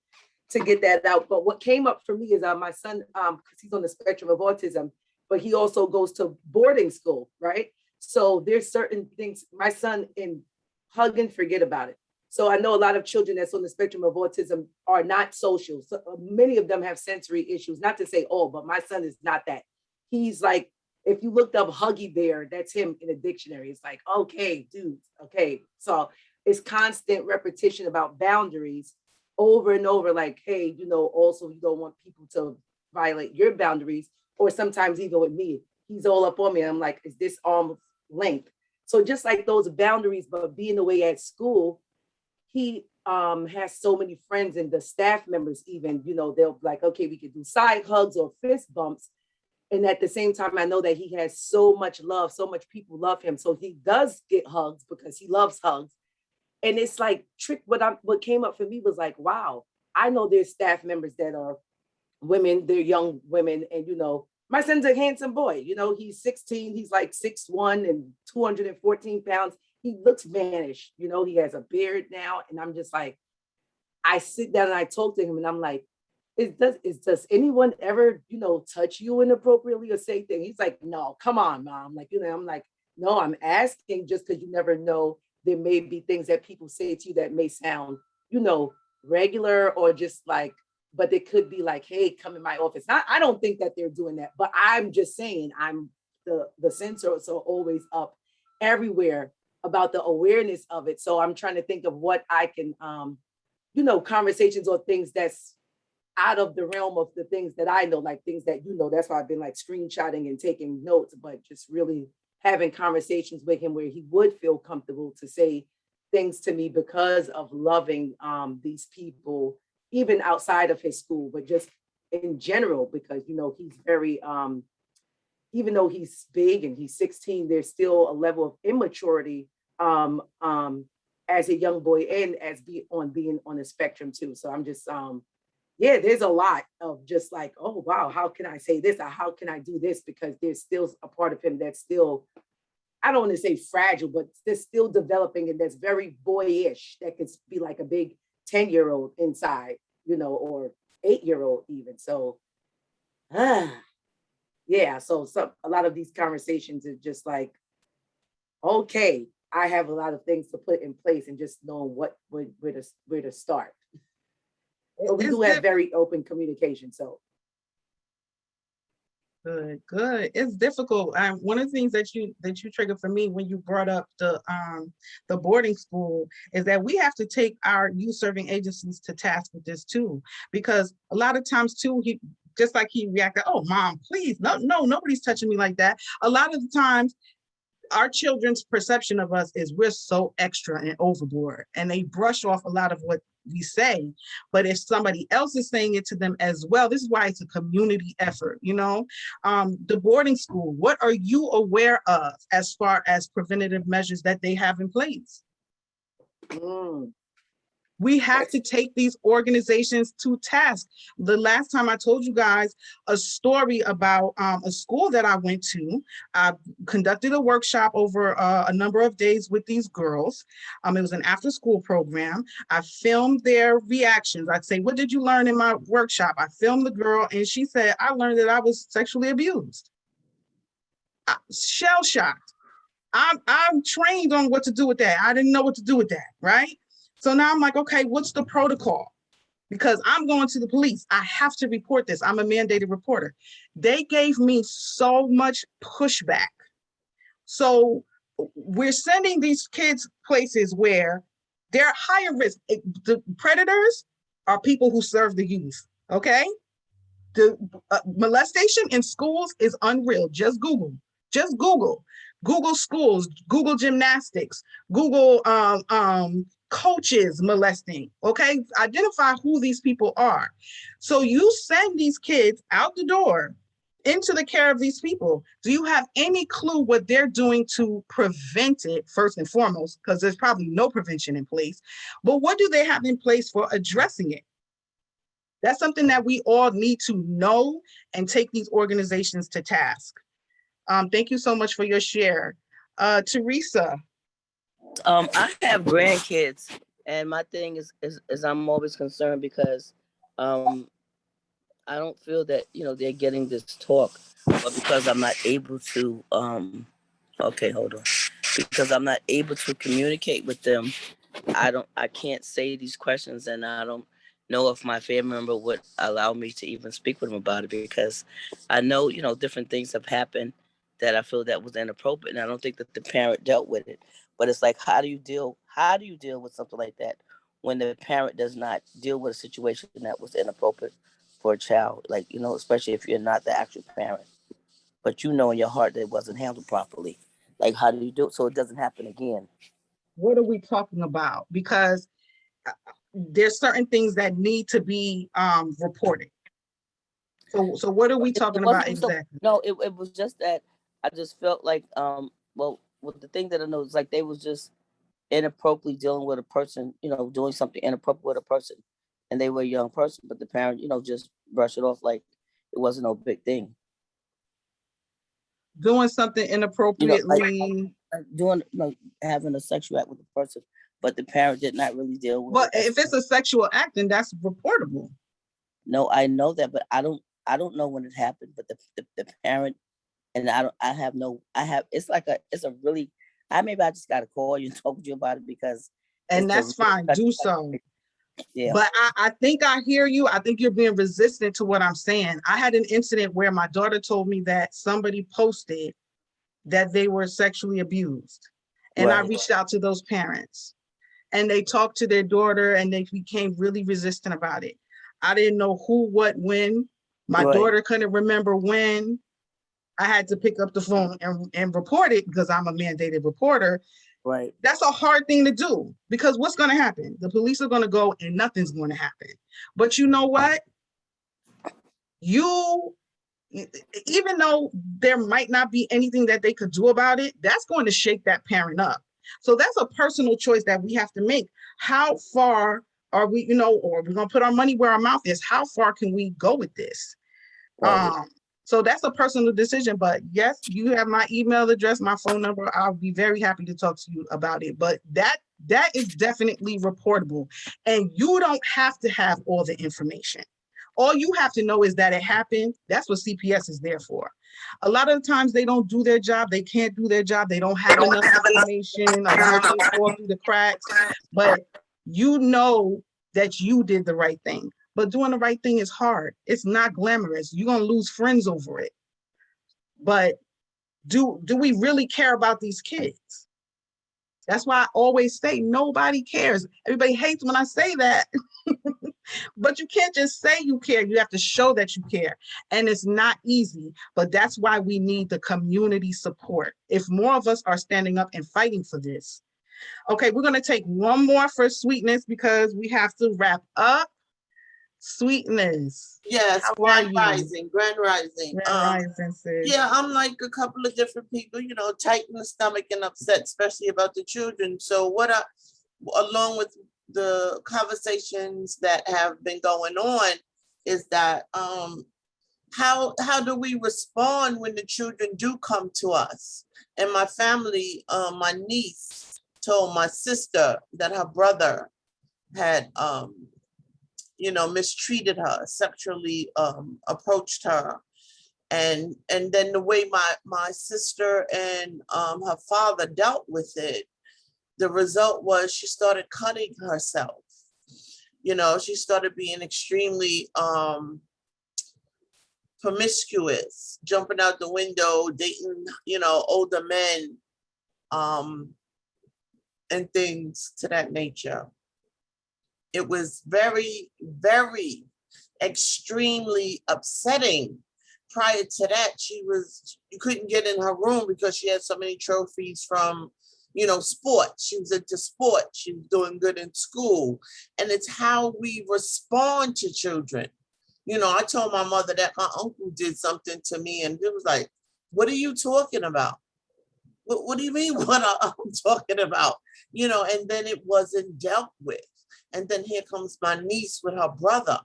to get that out. But what came up for me is my son, because he's on the spectrum of autism, but he also goes to boarding school, right? So there's certain things, my son, in hug and forget about it. So I know a lot of children that's on the spectrum of autism are not social. So many of them have sensory issues, not to say all, but my son is not that. He's like, if you looked up Huggy Bear, that's him in a dictionary. It's like, okay, dude, okay. So it's constant repetition about boundaries over and over, like, hey, you know, also you don't want people to violate your boundaries. Or sometimes even with me, he's all up on me. I'm like, is this arm's length? So just like those boundaries, but being away at school, he has so many friends, and the staff members even, you know, they'll be like, okay, we could do side hugs or fist bumps. And at the same time, I know that he has so much love, so much people love him. So he does get hugs because he loves hugs. And it's like what came up for me was like, wow, I know there's staff members that are women, they're young women. And, you know, my son's a handsome boy. You know, he's 16, he's like 6'1" and 214 pounds. He looks mannish, you know, he has a beard now. And I'm just like, I sit down and I talk to him and I'm like, does anyone ever, you know, touch you inappropriately or say things? He's like, no, come on, mom. Like, you know, I'm like, no, I'm asking just because you never know. There may be things that people say to you that may sound, you know, regular or just like, but it could be like, hey, come in my office. I don't think that they're doing that, but I'm just saying, I'm the sensors are always up everywhere about the awareness of it. So I'm trying to think of what I can, you know, conversations or things that's out of the realm of the things that I know, like things that you know. That's why I've been like screenshotting and taking notes, but just really having conversations with him where he would feel comfortable to say things to me because of loving these people, even outside of his school, but just in general, because, you know, he's very, even though he's big and he's 16, there's still a level of immaturity as a young boy and as being on the spectrum too. So I'm just, yeah, there's a lot of just like, oh, wow, how can I say this? Or how can I do this? Because there's still a part of him that's still, I don't want to say fragile, but they're still developing, and that's very boyish. That could be like a big 10-year-old inside, you know, or 8-year-old even. So, yeah, so a lot of these conversations are just like, okay, I have a lot of things to put in place and just knowing where to start. But we do have very open communication, so.
Good. It's difficult. One of the things that you triggered for me when you brought up the boarding school is that we have to take our youth serving agencies to task with this too, because a lot of times too, just like he reacted, oh, mom, please, no, nobody's touching me like that. A lot of the times, our children's perception of us is we're so extra and overboard, and they brush off a lot of what we say. But if somebody else is saying it to them as well, this is why it's a community effort, you know. The boarding school, what are you aware of as far as preventative measures that they have in place? We have to take these organizations to task. The last time I told you guys a story about a school that I went to. I conducted a workshop over a number of days with these girls. It was an after-school program. I filmed their reactions. I'd say, what did you learn in my workshop? I filmed the girl and she said, I learned that I was sexually abused. Shell-shocked. I'm trained on what to do with that. I didn't know what to do with that, right? So now I'm like, okay, what's the protocol? Because I'm going to the police. I have to report this. I'm a mandated reporter. They gave me so much pushback. So we're sending these kids places where they're higher risk. The predators are people who serve the youth, okay? The molestation in schools is unreal. Just Google. Google schools, Google gymnastics, Google coaches molesting, okay? Identify who these people are. So you send these kids out the door into the care of these people. Do you have any clue what they're doing to prevent it, first and foremost, because there's probably no prevention in place, but what do they have in place for addressing it? That's something that we all need to know and take these organizations to task. Thank you so much for your share. Teresa.
I have grandkids, and my thing is I'm always concerned because I don't feel that they're getting this talk, but because I'm not able to okay, hold on, because I'm not able to communicate with them, I can't say these questions, and I don't know if my family member would allow me to even speak with them about it, because I know different things have happened that I feel that was inappropriate, and I don't think that the parent dealt with it. But it's like, how do you deal with something like that when the parent does not deal with a situation that was inappropriate for a child? Like, especially if you're not the actual parent, but in your heart that it wasn't handled properly. Like, how do you do it so it doesn't happen again?
What are we talking about? Because there's certain things that need to be reported. So what are we talking about exactly?
No, it was just that I just felt like, well, with the thing that I know is like they was just inappropriately dealing with a person, doing something inappropriate with a person, and they were a young person, but the parent, just brushed it off like it wasn't no big thing.
Doing something inappropriately,
having a sexual act with the person, but the parent did not really deal with
but
it.
if it's a sexual act, then that's reportable.
No, I know that, but I don't know when it happened, but the parent, and it's a really, maybe I just got to call you and talk to you about it, because
and that's fine, do so.
Yeah.
But I think I hear you. I think you're being resistant to what I'm saying. I had an incident where my daughter told me that somebody posted that they were sexually abused. And right. I reached out to those parents, and they talked to their daughter, and they became really resistant about it. I didn't know who, what, when. My right. daughter couldn't remember when. I had to pick up the phone and report it because I'm a mandated reporter.
Right.
That's a hard thing to do, because what's going to happen? The police are going to go and nothing's going to happen. But you know what? Even though there might not be anything that they could do about it, that's going to shake that parent up. So that's a personal choice that we have to make. How far are we, or we're going to put our money where our mouth is? How far can we go with this? Right. So that's a personal decision, but yes, you have my email address, my phone number. I'll be very happy to talk to you about it, but that is definitely reportable, and you don't have to have all the information. All you have to know is that it happened. That's what CPS is there for. A lot of the times they don't do their job. They can't do their job. They don't have enough information. A lot of things fall through the cracks, but you know that you did the right thing. But doing the right thing is hard. It's not glamorous. You're going to lose friends over it. But do we really care about these kids? That's why I always say nobody cares. Everybody hates when I say that. But you can't just say you care. You have to show that you care. And it's not easy, but that's why we need the community support. If more of us are standing up and fighting for this. Okay, we're going to take one more for Sweetness because we have to wrap up. Sweetness.
Yes,
How are
Grand
you?
Rising, Grand Rising.
Grand Rising, sis.
Yeah, I'm like a couple of different people, you know, tight in the stomach and upset, especially about the children. So along with the conversations that have been going on, is that how do we respond when the children do come to us? And my family, my niece told my sister that her brother had you know, mistreated her, sexually approached her. And then the way my sister and her father dealt with it, the result was she started cutting herself. You know, she started being extremely promiscuous, jumping out the window, dating, you know, older men, and things to that nature. It was very, very extremely upsetting. Prior to that, you couldn't get in her room because she had so many trophies from, you know, sports. She was into sports. She was doing good in school. And it's how we respond to children. You know, I told my mother that my uncle did something to me, and it was like, what are you talking about? What do you mean what I'm talking about? You know, and then it wasn't dealt with. And then here comes my niece with her brother.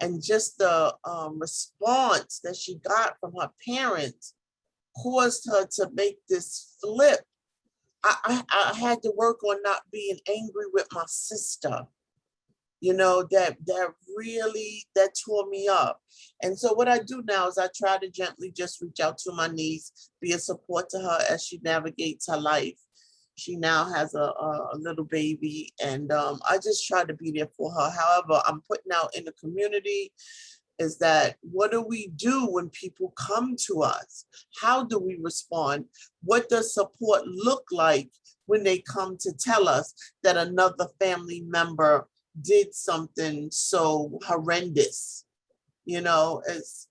And just the response that she got from her parents caused her to make this flip. I had to work on not being angry with my sister. You know, that really tore me up. And so what I do now is I try to gently just reach out to my niece, be a support to her as she navigates her life. She now has a little baby, and I just try to be there for her. However, I'm putting out in the community is that what do we do when people come to us? How do we respond? What does support look like when they come to tell us that another family member did something so horrendous? You know,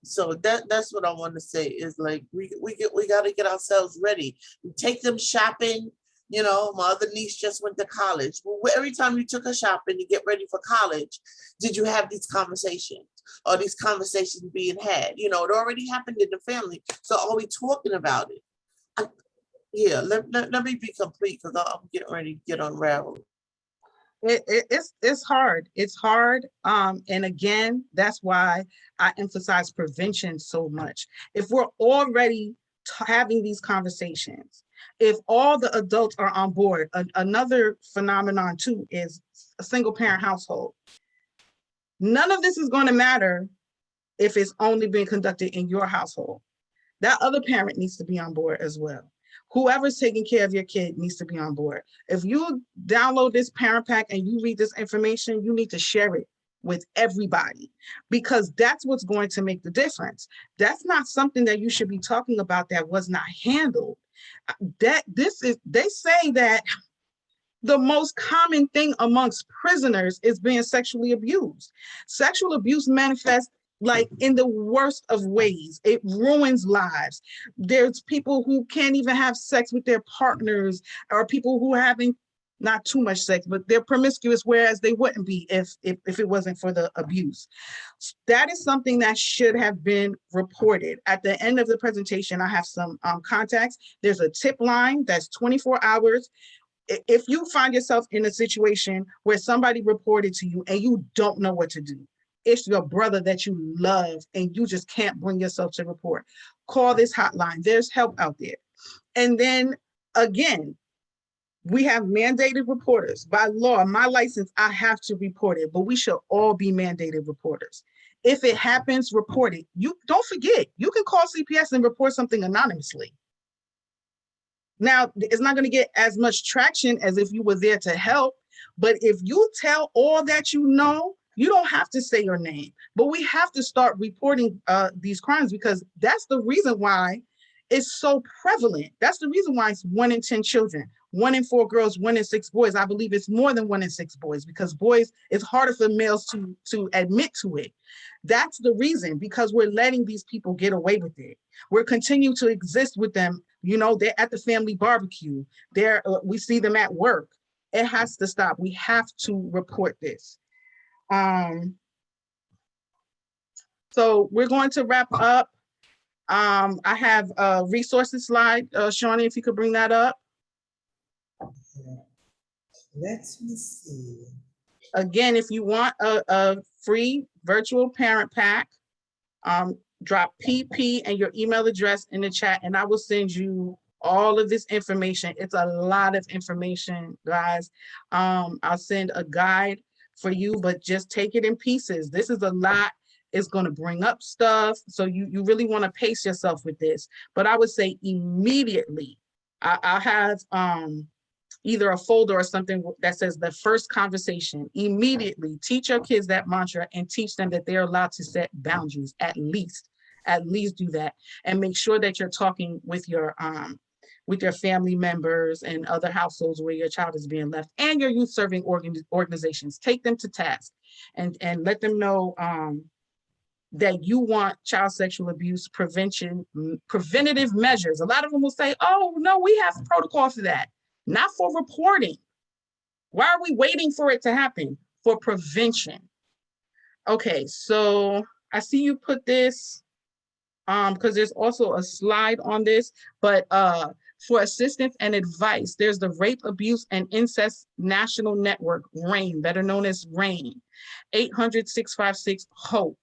so that's what I want to say is like we got to get ourselves ready. We take them shopping. You know, my other niece just went to college. Well, every time you took her shopping to get ready for college, did you have these conversations? Or these conversations being had? You know, it already happened in the family. So are we talking about it? Let me be complete because I'm getting ready to get unraveled.
It's hard. It's hard. And again, that's why I emphasize prevention so much. If we're already having these conversations, if all the adults are on board, another phenomenon too is a single parent household. None of this is going to matter if it's only being conducted in your household. That other parent needs to be on board as well. Whoever's taking care of your kid needs to be on board. If you download this parent pack and you read this information, you need to share it with everybody because that's what's going to make the difference. That's not something that you should be talking about that was not handled. They say that the most common thing amongst prisoners is being sexually abused. Sexual abuse manifests like in the worst of ways. It ruins lives. There's people who can't even have sex with their partners, or people who are having not too much sex, but they're promiscuous, whereas they wouldn't be if it wasn't for the abuse. That is something that should have been reported. At the end of the presentation, I have some contacts. There's a tip line that's 24 hours. If you find yourself in a situation where somebody reported to you and you don't know what to do, it's your brother that you love and you just can't bring yourself to report, call this hotline. There's help out there. And then again, we have mandated reporters. By law, my license, I have to report it, but we should all be mandated reporters. If it happens, report it. You don't forget, you can call CPS and report something anonymously. Now, it's not going to get as much traction as if you were there to help, but if you tell all that you know, you don't have to say your name, but we have to start reporting these crimes because that's the reason why it's so prevalent. That's the reason why it's 1 in 10 children. 1 in 4 girls, 1 in 6 boys. I believe it's more than 1 in 6 boys because boys, it's harder for males to admit to it. That's the reason, because we're letting these people get away with it. We're continuing to exist with them. You know, they're at the family barbecue. We see them at work. It has to stop. We have to report this. So we're going to wrap up. I have a resources slide. Shawnee, if you could bring that up.
Let me see.
Again, if you want a free virtual parent pack, drop PP and your email address in the chat, and I will send you all of this information. It's a lot of information, guys. I'll send a guide for you, but just take it in pieces. This is a lot. It's going to bring up stuff. So you really want to pace yourself with this. But I would say immediately, I'll have either a folder or something that says the first conversation. Immediately teach your kids that mantra and teach them that they're allowed to set boundaries. At least do that, and make sure that you're talking with your family members and other households where your child is being left, and your youth serving organizations. Take them to task and let them know that you want child sexual abuse preventative measures. A lot of them will say, oh, no, we have a protocol for that. Not for reporting. Why are we waiting for it to happen? For prevention. Okay, so I see you put this, because there's also a slide on this, but for assistance and advice, there's the Rape, Abuse, and Incest National Network, RAIN, better known as RAIN, 800-656-HOPE.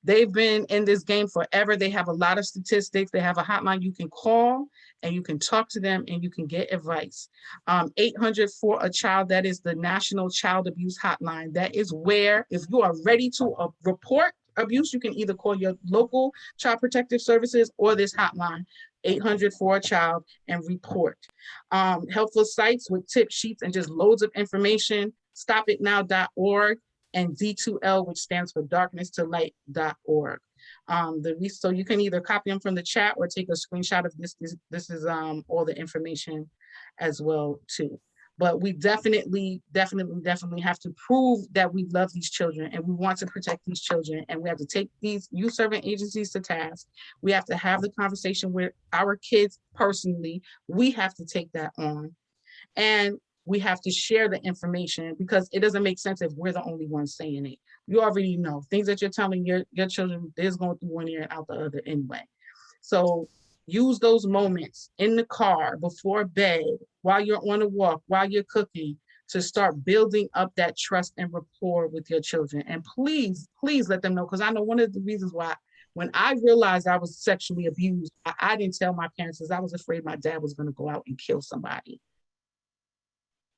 They've been in this game forever. They have a lot of statistics. They have a hotline you can call and you can talk to them and you can get advice. 800 for a child, that is the National Child Abuse Hotline. That is where, if you are ready to report abuse, you can either call your local child protective services or this hotline, 800 for a child, and report. Helpful sites with tip sheets and just loads of information, stopitnow.org. and D2L, which stands for darknesstolight.org. So you can either copy them from the chat or take a screenshot of this. This is all the information as well too. But we definitely have to prove that we love these children and we want to protect these children, and we have to take these youth serving agencies to task. We have to have the conversation with our kids personally. We have to take that on. And we have to share the information, because it doesn't make sense if we're the only ones saying it. You already know things that you're telling your children, they're going through one ear and out the other anyway. So use those moments in the car, before bed, while you're on a walk, while you're cooking, to start building up that trust and rapport with your children. And please let them know, because I know one of the reasons why, when I realized I was sexually abused, I didn't tell my parents because I was afraid my dad was going to go out and kill somebody.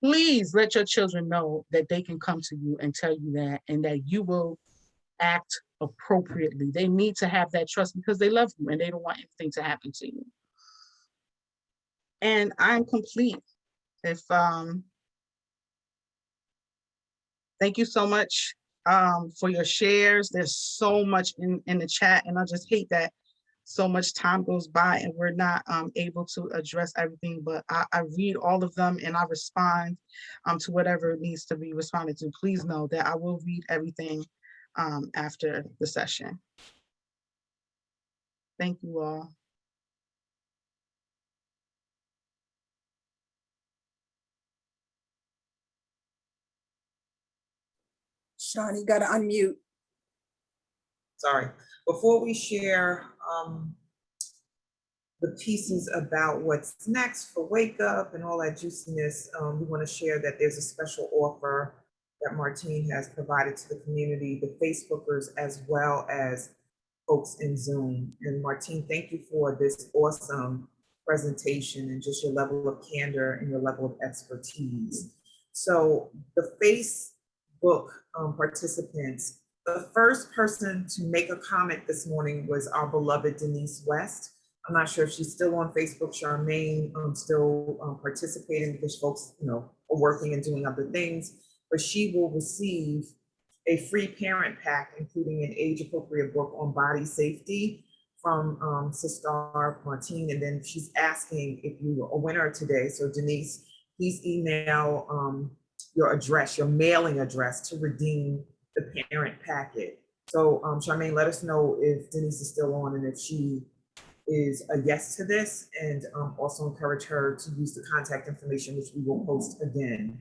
Please let your children know that they can come to you and tell you that, and that you will act appropriately. They need to have that trust because they love you and they don't want anything to happen to you. And I'm complete. Thank you so much for your shares. There's so much in the chat, and I just hate that so much time goes by and we're not able to address everything, but I read all of them and I respond to whatever needs to be responded to. Please know that I will read everything after the session. Thank you all.
Shawnee, got to unmute.
Sorry. Before we share the pieces about what's next for Wake Up and all that juiciness, we want to share that there's a special offer that Martine has provided to the community, the Facebookers, as well as folks in Zoom. And Martine, thank you for this awesome presentation and just your level of candor and your level of expertise. So the Facebook participants, the first person to make a comment this morning was our beloved Denise West. I'm not sure if she's still on Facebook. Charmaine still participating because folks, are working and doing other things, but she will receive a free parent pack, including an age-appropriate book on body safety from Sister Martine. And then she's asking if you are a winner today. So Denise, please email your address, your mailing address, to redeem the parent packet. So Charmaine, let us know if Denise is still on and if she is a yes to this, and also encourage her to use the contact information, which we will post again.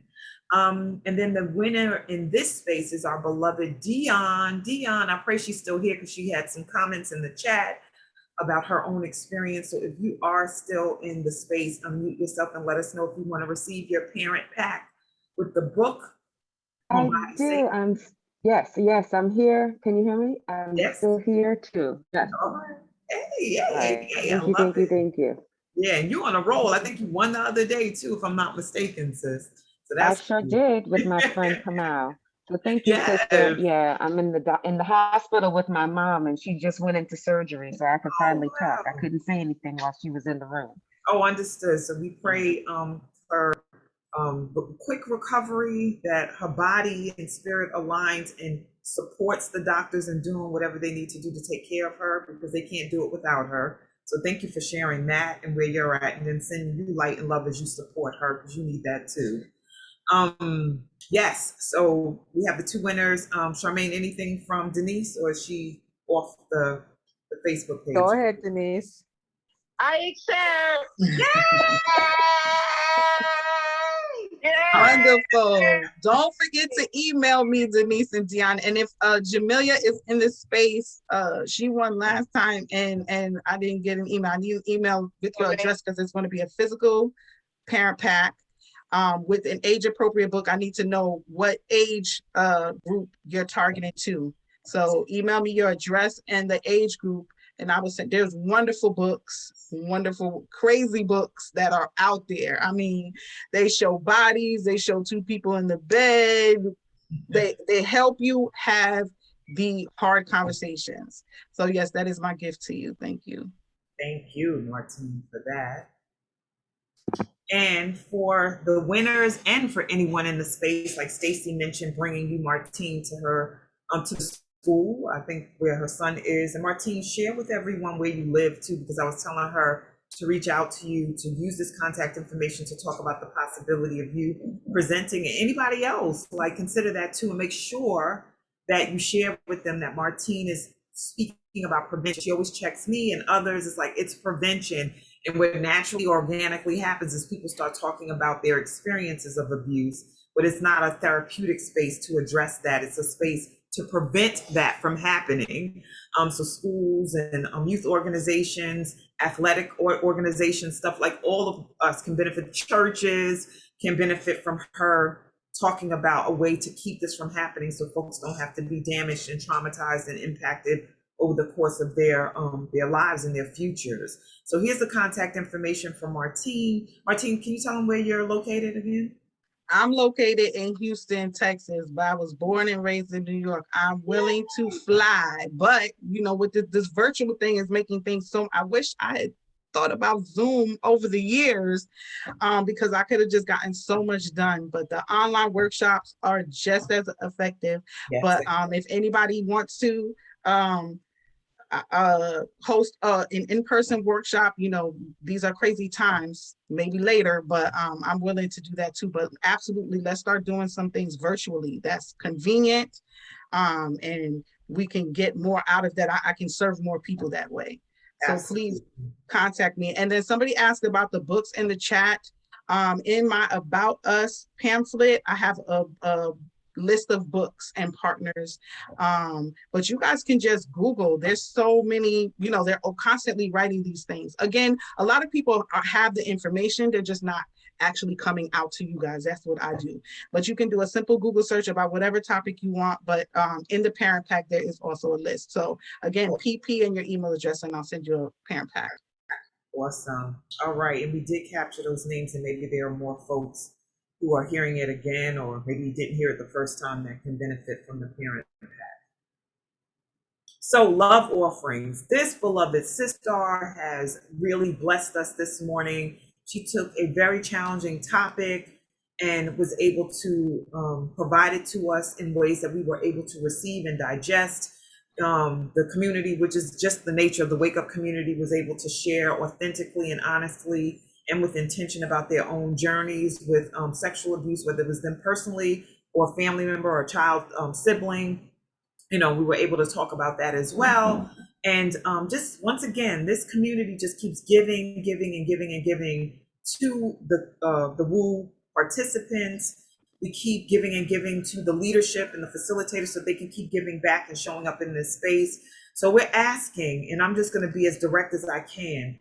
And then the winner in this space is our beloved Dion. Dion, I pray she's still here because she had some comments in the chat about her own experience. So if you are still in the space, unmute yourself and let us know if you want to receive your parent pack with the book.
I do. Yes, I'm here. Can you hear me? I'm still here too. Yes.
All right. Hey,
Right.
I
Thank you,
love
thank you,
it.
thank you.
Yeah, and you on a roll. I think you won the other day too, if I'm not mistaken, sis. So
I
that's
sure
cool.
did with my friend Kamal. So thank you, sister.
Yes.
Yeah, I'm in the hospital with my mom, and she just went into surgery, so I could finally talk. I couldn't say anything while she was in the room.
Oh, understood. So we pray for quick recovery, that her body and spirit aligns and supports the doctors in doing whatever they need to do to take care of her, because they can't do it without her. So thank you for sharing that and where you're at, and then sending you light and love as you support her, because you need that too. Yes, so we have the two winners. Charmaine, anything from Denise, or is she off the Facebook page?
Go ahead, Denise.
I accept.
Wonderful. Don't forget to email me, Denise and Dion. And if Jamelia is in this space, she won last time, and I didn't get an email. I need an email with your address, because it's going to be a physical parent pack with an age appropriate book. I need to know what age group you're targeting to. So email me your address and the age group, and I will send. There's wonderful books, wonderful, crazy books that are out there. I mean, they show bodies, they show two people in the bed. They help you have the hard conversations. So yes, that is my gift to you. Thank you.
Thank you, Martine, for that. And for the winners, and for anyone in the space, like Stacy mentioned, bringing you Martine to her to the school, I think where her son is. And Martine, share with everyone where you live too, because I was telling her to reach out to you, to use this contact information to talk about the possibility of you presenting, and anybody else, like, consider that too, and make sure that you share with them that Martine is speaking about prevention. She always checks me and others. It's like, it's prevention. And what naturally, organically happens is people start talking about their experiences of abuse, but it's not a therapeutic space to address that. It's a space to prevent that from happening. So schools and youth organizations, athletic organizations, stuff like all of us can benefit. Churches can benefit from her talking about a way to keep this from happening, so folks don't have to be damaged and traumatized and impacted over the course of their lives and their futures. So here's the contact information for Martine. Martine, can you tell them where you're located again?
I'm located in Houston, Texas, but I was born and raised in New York. I'm willing to fly, but you know, with this virtual thing is making things so. I wish I had thought about Zoom over the years, because I could have just gotten so much done. But the online workshops are just as effective. Yes. But if anybody wants to host an in-person workshop, you know, these are crazy times, maybe later, but I'm willing to do that too. But absolutely, let's start doing some things virtually. That's convenient, and we can get more out of that. I can serve more people that way. So please contact me. And then somebody asked about the books in the chat. In my About Us pamphlet, I have a list of books and partners, but you guys can just Google. There's so many, you know, they're constantly writing these things. Again, a lot of people have the information, they're just not actually coming out to you guys. That's what I do. But you can do a simple Google search about whatever topic you want, but in the parent pack there is also a list. So again, PP and your email address, and I'll send you a parent pack.
Awesome. All right, and we did capture those names, and maybe there are more folks who are hearing it again, or maybe you didn't hear it the first time, that can benefit from the parent pack. So love offerings. This beloved sister has really blessed us this morning. She took a very challenging topic and was able to provide it to us in ways that we were able to receive and digest. The community, which is just the nature of the Wake Up community, was able to share authentically and honestly and with intention about their own journeys with sexual abuse, whether it was them personally or a family member or a child sibling. We were able to talk about that as well. And just once again, this community just keeps giving, giving, and giving and giving to the WOO participants. We keep giving and giving to the leadership and the facilitators so they can keep giving back and showing up in this space. So we're asking, and I'm just going to be as direct as I can.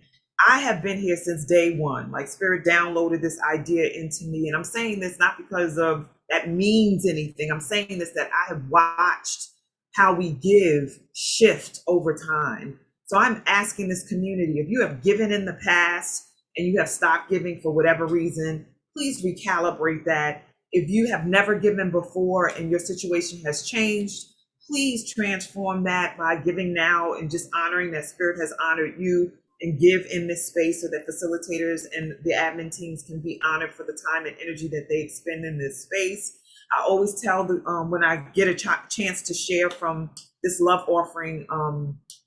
I have been here since day one. Like, Spirit downloaded this idea into me. And I'm saying this not because of that means anything. I'm saying this that I have watched how we give shift over time. So I'm asking this community, if you have given in the past and you have stopped giving for whatever reason, please recalibrate that. If you have never given before and your situation has changed, please transform that by giving now and just honoring that Spirit has honored you, and give in this space so that facilitators and the admin teams can be honored for the time and energy that they expend in this space. I always tell when I get a chance to share from this love offering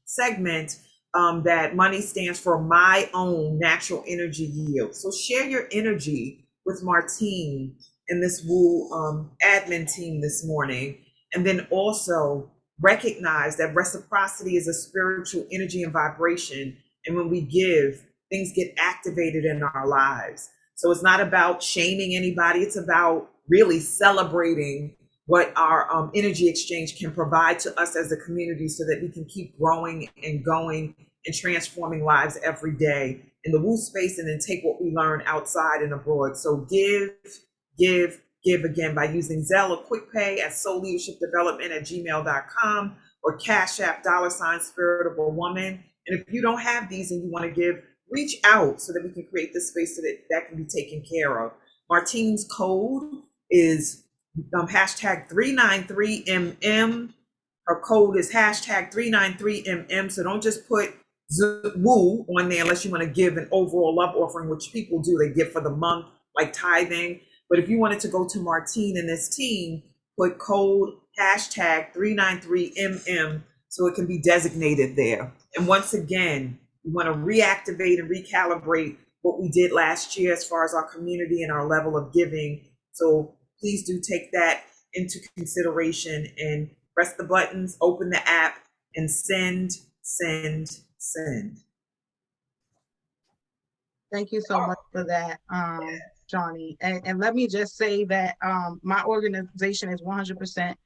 segment, that money stands for my own natural energy yield. So share your energy with Martine and this WOO admin team this morning. And then also recognize that reciprocity is a spiritual energy and vibration. And when we give, things get activated in our lives. So it's not about shaming anybody. It's about really celebrating what our energy exchange can provide to us as a community so that we can keep growing and going and transforming lives every day in the WOO space, and then take what we learn outside and abroad. So give, give, give again by using Zelle or QuickPay at soulleadershipdevelopment@gmail.com or Cash App $Spirit of a Woman. And if you don't have these and you want to give, reach out so that we can create this space so that that can be taken care of. Martine's code is hashtag 393MM. Her code is hashtag 393MM. So don't just put WOO on there unless you want to give an overall love offering, which people do. They give for the month, like tithing. But if you wanted to go to Martine and this team, put code hashtag 393MM so it can be designated there. And once again, we want to reactivate and recalibrate what we did last year as far as our community and our level of giving. So please do take that into consideration and press the buttons, open the app, and send, send, send.
Thank you so much for that, Johnny. And let me just say that my organization is 100%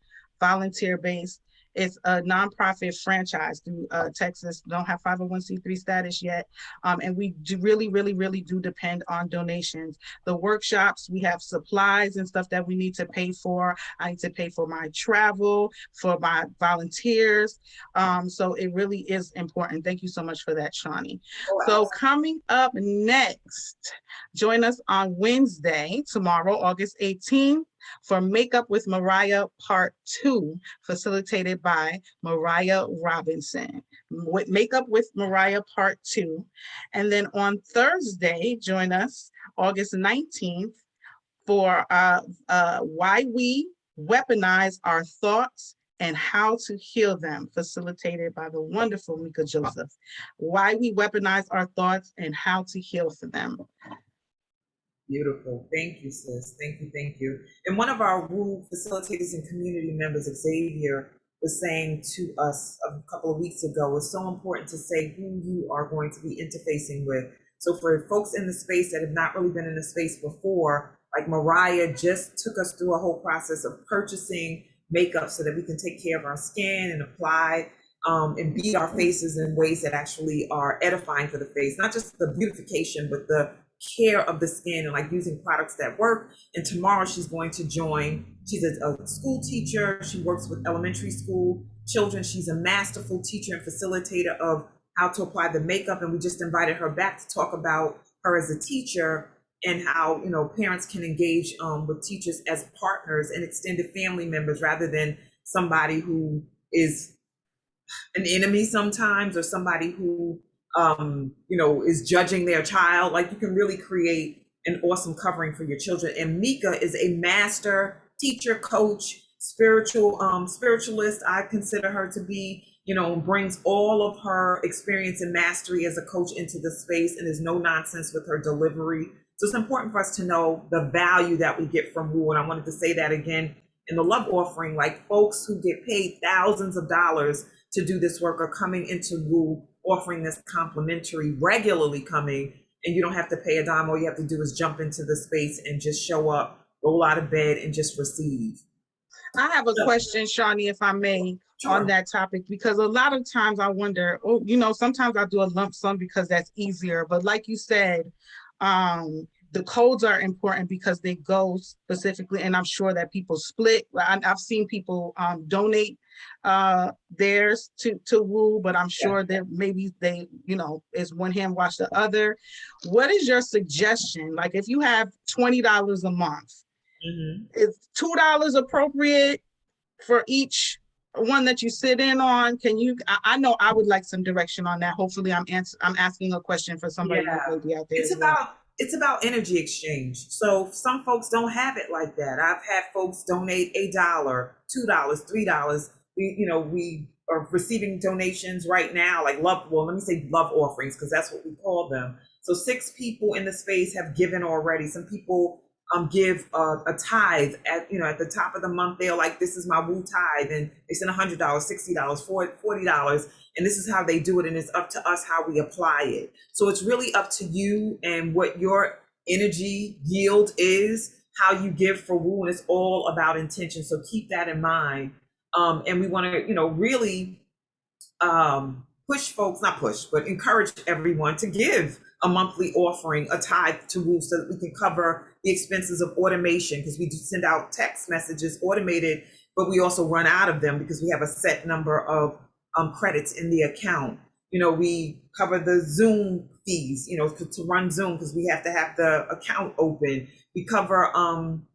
volunteer based. It's a nonprofit franchise through Texas. Don't have 501c3 status yet. And we do really do depend on donations. The workshops, we have supplies and stuff that we need to pay for. I need to pay for my travel, for my volunteers. So it really is important. Thank you so much for that, Shawnee. So coming up next, join us on Wednesday, tomorrow, August 18th, for Makeup with Mariah Part 2, facilitated by Mariah Robinson. Makeup with Mariah Part 2. And then on Thursday, join us August 19th for Why We Weaponize Our Thoughts and How to Heal Them, facilitated by the wonderful Mika Joseph. Why We Weaponize Our Thoughts and How to Heal for Them.
Beautiful. Thank you, sis. Thank you. Thank you. And one of our WOO facilitators and community members, Xavier, was saying to us a couple of weeks ago, it's so important to say who you are going to be interfacing with. So for folks in the space that have not really been in the space before, like Mariah just took us through a whole process of purchasing makeup so that we can take care of our skin and apply and beat our faces in ways that actually are edifying for the face, not just the beautification, but the care of the skin and like using products that work. And tomorrow she's going to join, she's a school teacher. She works with elementary school children. She's a masterful teacher and facilitator of how to apply the makeup. And we just invited her back to talk about her as a teacher and how, you know, parents can engage with teachers as partners and extended family members rather than somebody who is an enemy sometimes, or somebody who you know, is judging their child. Like, you can really create an awesome covering for your children. And Mika is a master teacher, coach, spiritualist. I consider her to be, brings all of her experience and mastery as a coach into the space and is no nonsense with her delivery. So it's important for us to know the value that we get from Woo. And I wanted to say that again in the love offering, like folks who get paid thousands of dollars to do this work are coming into Woo, offering this complimentary, regularly coming, and you don't have to pay a dime. All you have to do is jump into the space and just show up, roll out of bed, and just receive.
I have a question, Shawnee, if I may, on that topic, because a lot of times I wonder, sometimes I do a lump sum because that's easier. But like you said, the codes are important because they go specifically, and I'm sure that people split. I've seen people donate theirs to Woo, but I'm sure that maybe they, is one hand wash the other. What is your suggestion? Like if you have $20 a month, is $2 appropriate for each one that you sit in on? Can you? I know I would like some direction on that. Hopefully, I'm asking a question for somebody who may be out there.
It's about energy exchange. So some folks don't have it like that. I've had folks donate $1, $2, $3. We are receiving donations right now, like love offerings, because that's what we call them. So 6 people in the space have given already. Some people give a tithe at the top of the month. They're like, this is my Woo tithe, and they send $100, $60, $40, and this is how they do it. And it's up to us how we apply it. So it's really up to you and what your energy yield is, how you give for Woo, and it's all about intention. So keep that in mind. And we want to, really push folks, not push, but encourage everyone to give a monthly offering, a tithe to Woo, so that we can cover the expenses of automation, because we do send out text messages automated, but we also run out of them because we have a set number of credits in the account. We cover the Zoom fees, to run Zoom, because we have to have the account open. We cover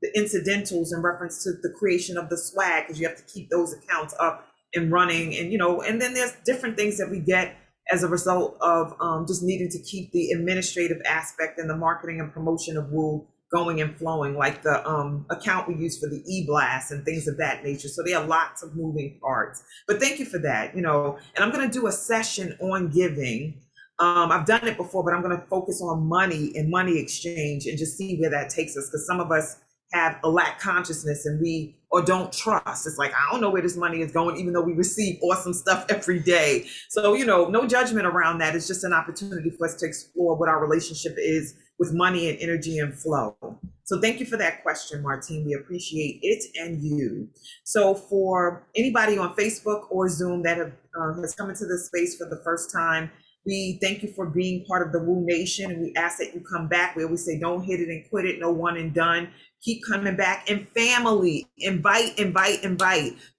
the incidentals in reference to the creation of the swag, because you have to keep those accounts up and running. And, and then there's different things that we get as a result of just needing to keep the administrative aspect and the marketing and promotion of Woo going and flowing, like the account we use for the e-blast and things of that nature. So there are lots of moving parts. But thank you for that, and I'm going to do a session on giving. I've done it before, but I'm going to focus on money and money exchange and just see where that takes us, because some of us have a lack consciousness and or don't trust. It's like, I don't know where this money is going, even though we receive awesome stuff every day. So, no judgment around that. It's just an opportunity for us to explore what our relationship is with money and energy and flow. So thank you for that question, Martine. We appreciate it and you. So for anybody on Facebook or Zoom that has come into this space for the first time, we thank you for being part of the Woo Nation, and we ask that you come back. We always say, don't hit it and quit it, no one and done. Keep coming back. And family, invite.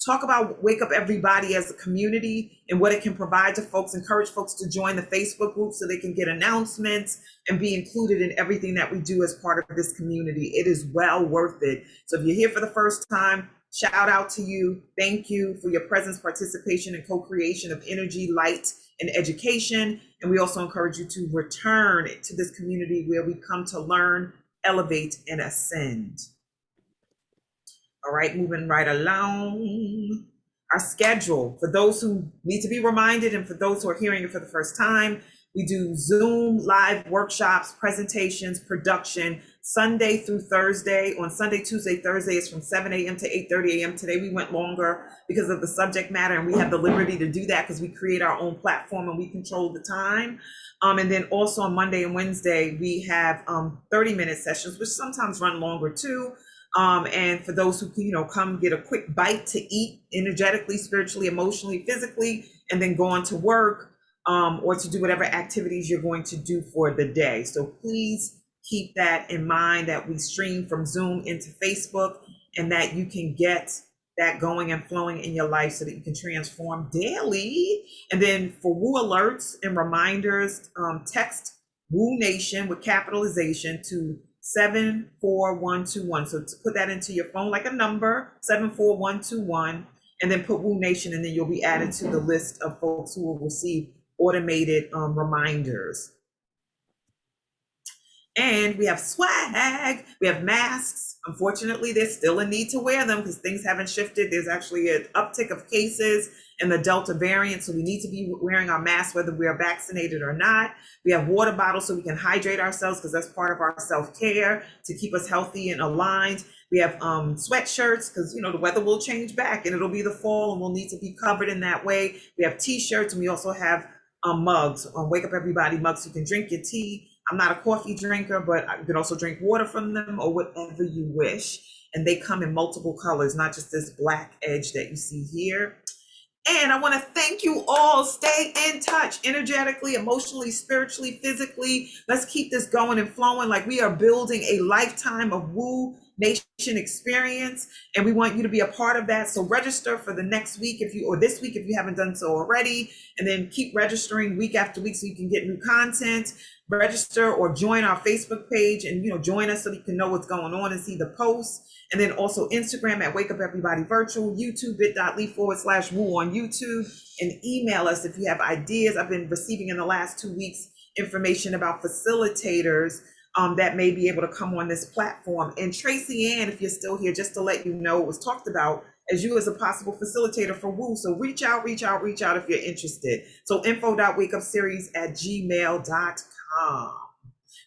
Talk about Wake Up Everybody as a community and what it can provide to folks. Encourage folks to join the Facebook group so they can get announcements and be included in everything that we do as part of this community. It is well worth it. So if you're here for the first time, shout out to you. Thank you for your presence, participation, and co-creation of energy, light, and education. And we also encourage you to return to this community where we come to learn, elevate, and ascend. All right, moving right along. Our schedule, for those who need to be reminded and for those who are hearing it for the first time, we do Zoom live workshops, presentations, production, Sunday through Thursday. On Sunday, Tuesday, Thursday is from 7 a.m. to 8:30 a.m. Today we went longer because of the subject matter, and we have the liberty to do that because we create our own platform and we control the time. And then also on Monday and Wednesday, we have 30-minute sessions, which sometimes run longer too. And for those who can, come get a quick bite to eat energetically, spiritually, emotionally, physically, and then go on to work or to do whatever activities you're going to do for the day. So please keep that in mind, that we stream from Zoom into Facebook and that you can get that going and flowing in your life so that you can transform daily. And then for Woo alerts and reminders, text Woo Nation with capitalization to 74121. So to put that into your phone like a number, 74121, and then put Woo Nation, and then you'll be added to the list of folks who will receive automated reminders. And we have swag, we have masks. Unfortunately, there's still a need to wear them because things haven't shifted. There's actually an uptick of cases in the Delta variant. So we need to be wearing our masks whether we are vaccinated or not. We have water bottles so we can hydrate ourselves because that's part of our self-care to keep us healthy and aligned. We have sweatshirts because, the weather will change back and it'll be the fall and we'll need to be covered in that way. We have t-shirts and we also have mugs, Wake Up Everybody mugs. You can drink your tea. I'm not a coffee drinker, but you can also drink water from them or whatever you wish. And they come in multiple colors, not just this black edge that you see here. And I want to thank you all. Stay in touch energetically, emotionally, spiritually, physically. Let's keep this going and flowing. Like we are building a lifetime of Woo Nation experience. And we want you to be a part of that. So register for the next week or this week if you haven't done so already. And then keep registering week after week so you can get new content. Register or join our Facebook page and join us so you can know what's going on and see the posts. And then also Instagram at Wake Up Everybody Virtual, YouTube bit.ly/woo on YouTube, and email us if you have ideas. I've been receiving in the last 2 weeks information about facilitators that may be able to come on this platform. And Tracy Ann, if you're still here, just to let you know, it was talked about as you as a possible facilitator for Woo. So reach out if you're interested. So info.wakeupseries@gmail.com.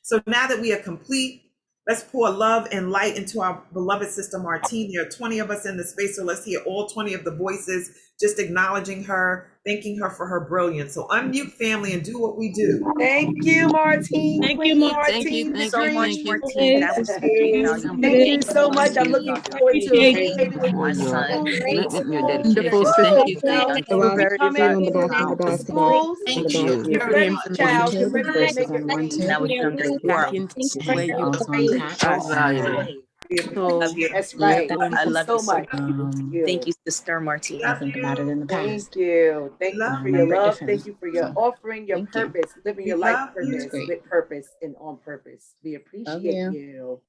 So now that we are complete, let's pour love and light into our beloved sister Martine. There are 20 of us in the space, so let's hear all 20 of the voices just acknowledging her, thanking her for her brilliance. So unmute, family, and do what we do.
Thank you, Martine.
Thank
Queen
you, thank you,
Martine.
so much,
Martine. That was valuable.
Thank you so
Thank
much. I'm
you.
looking forward to appreciating with
for
you
your
soon.
commitment and your
Wonderful
dedication.
sister.
Thank you,
Now,
thank you.
coming into the schools.
Thank you.
Get ready, child. Get ready to make it rain.
Now we've done great work.
Bring the rain.
That's valuable.
Love you.
That's right.
I
Thank you
love
so
you so
much. Thank you.
Thank you, Sister Martine.
Thank you. Thank you for your love. Thank you for your offering, your purpose, living your life purpose with purpose and on purpose. We appreciate you.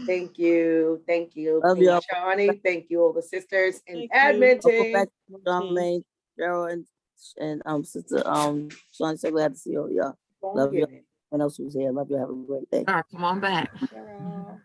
Thank you. Thank you.
Love
Queen
y'all.
Shawnee. Thank you, all the sisters in
Welcome
Edmonton.
back, Charmaine, Cheryl, and Sister Sean. So glad to see all y'all. Love you. And else who's here. Love you. Have a great day.
All right, come on back.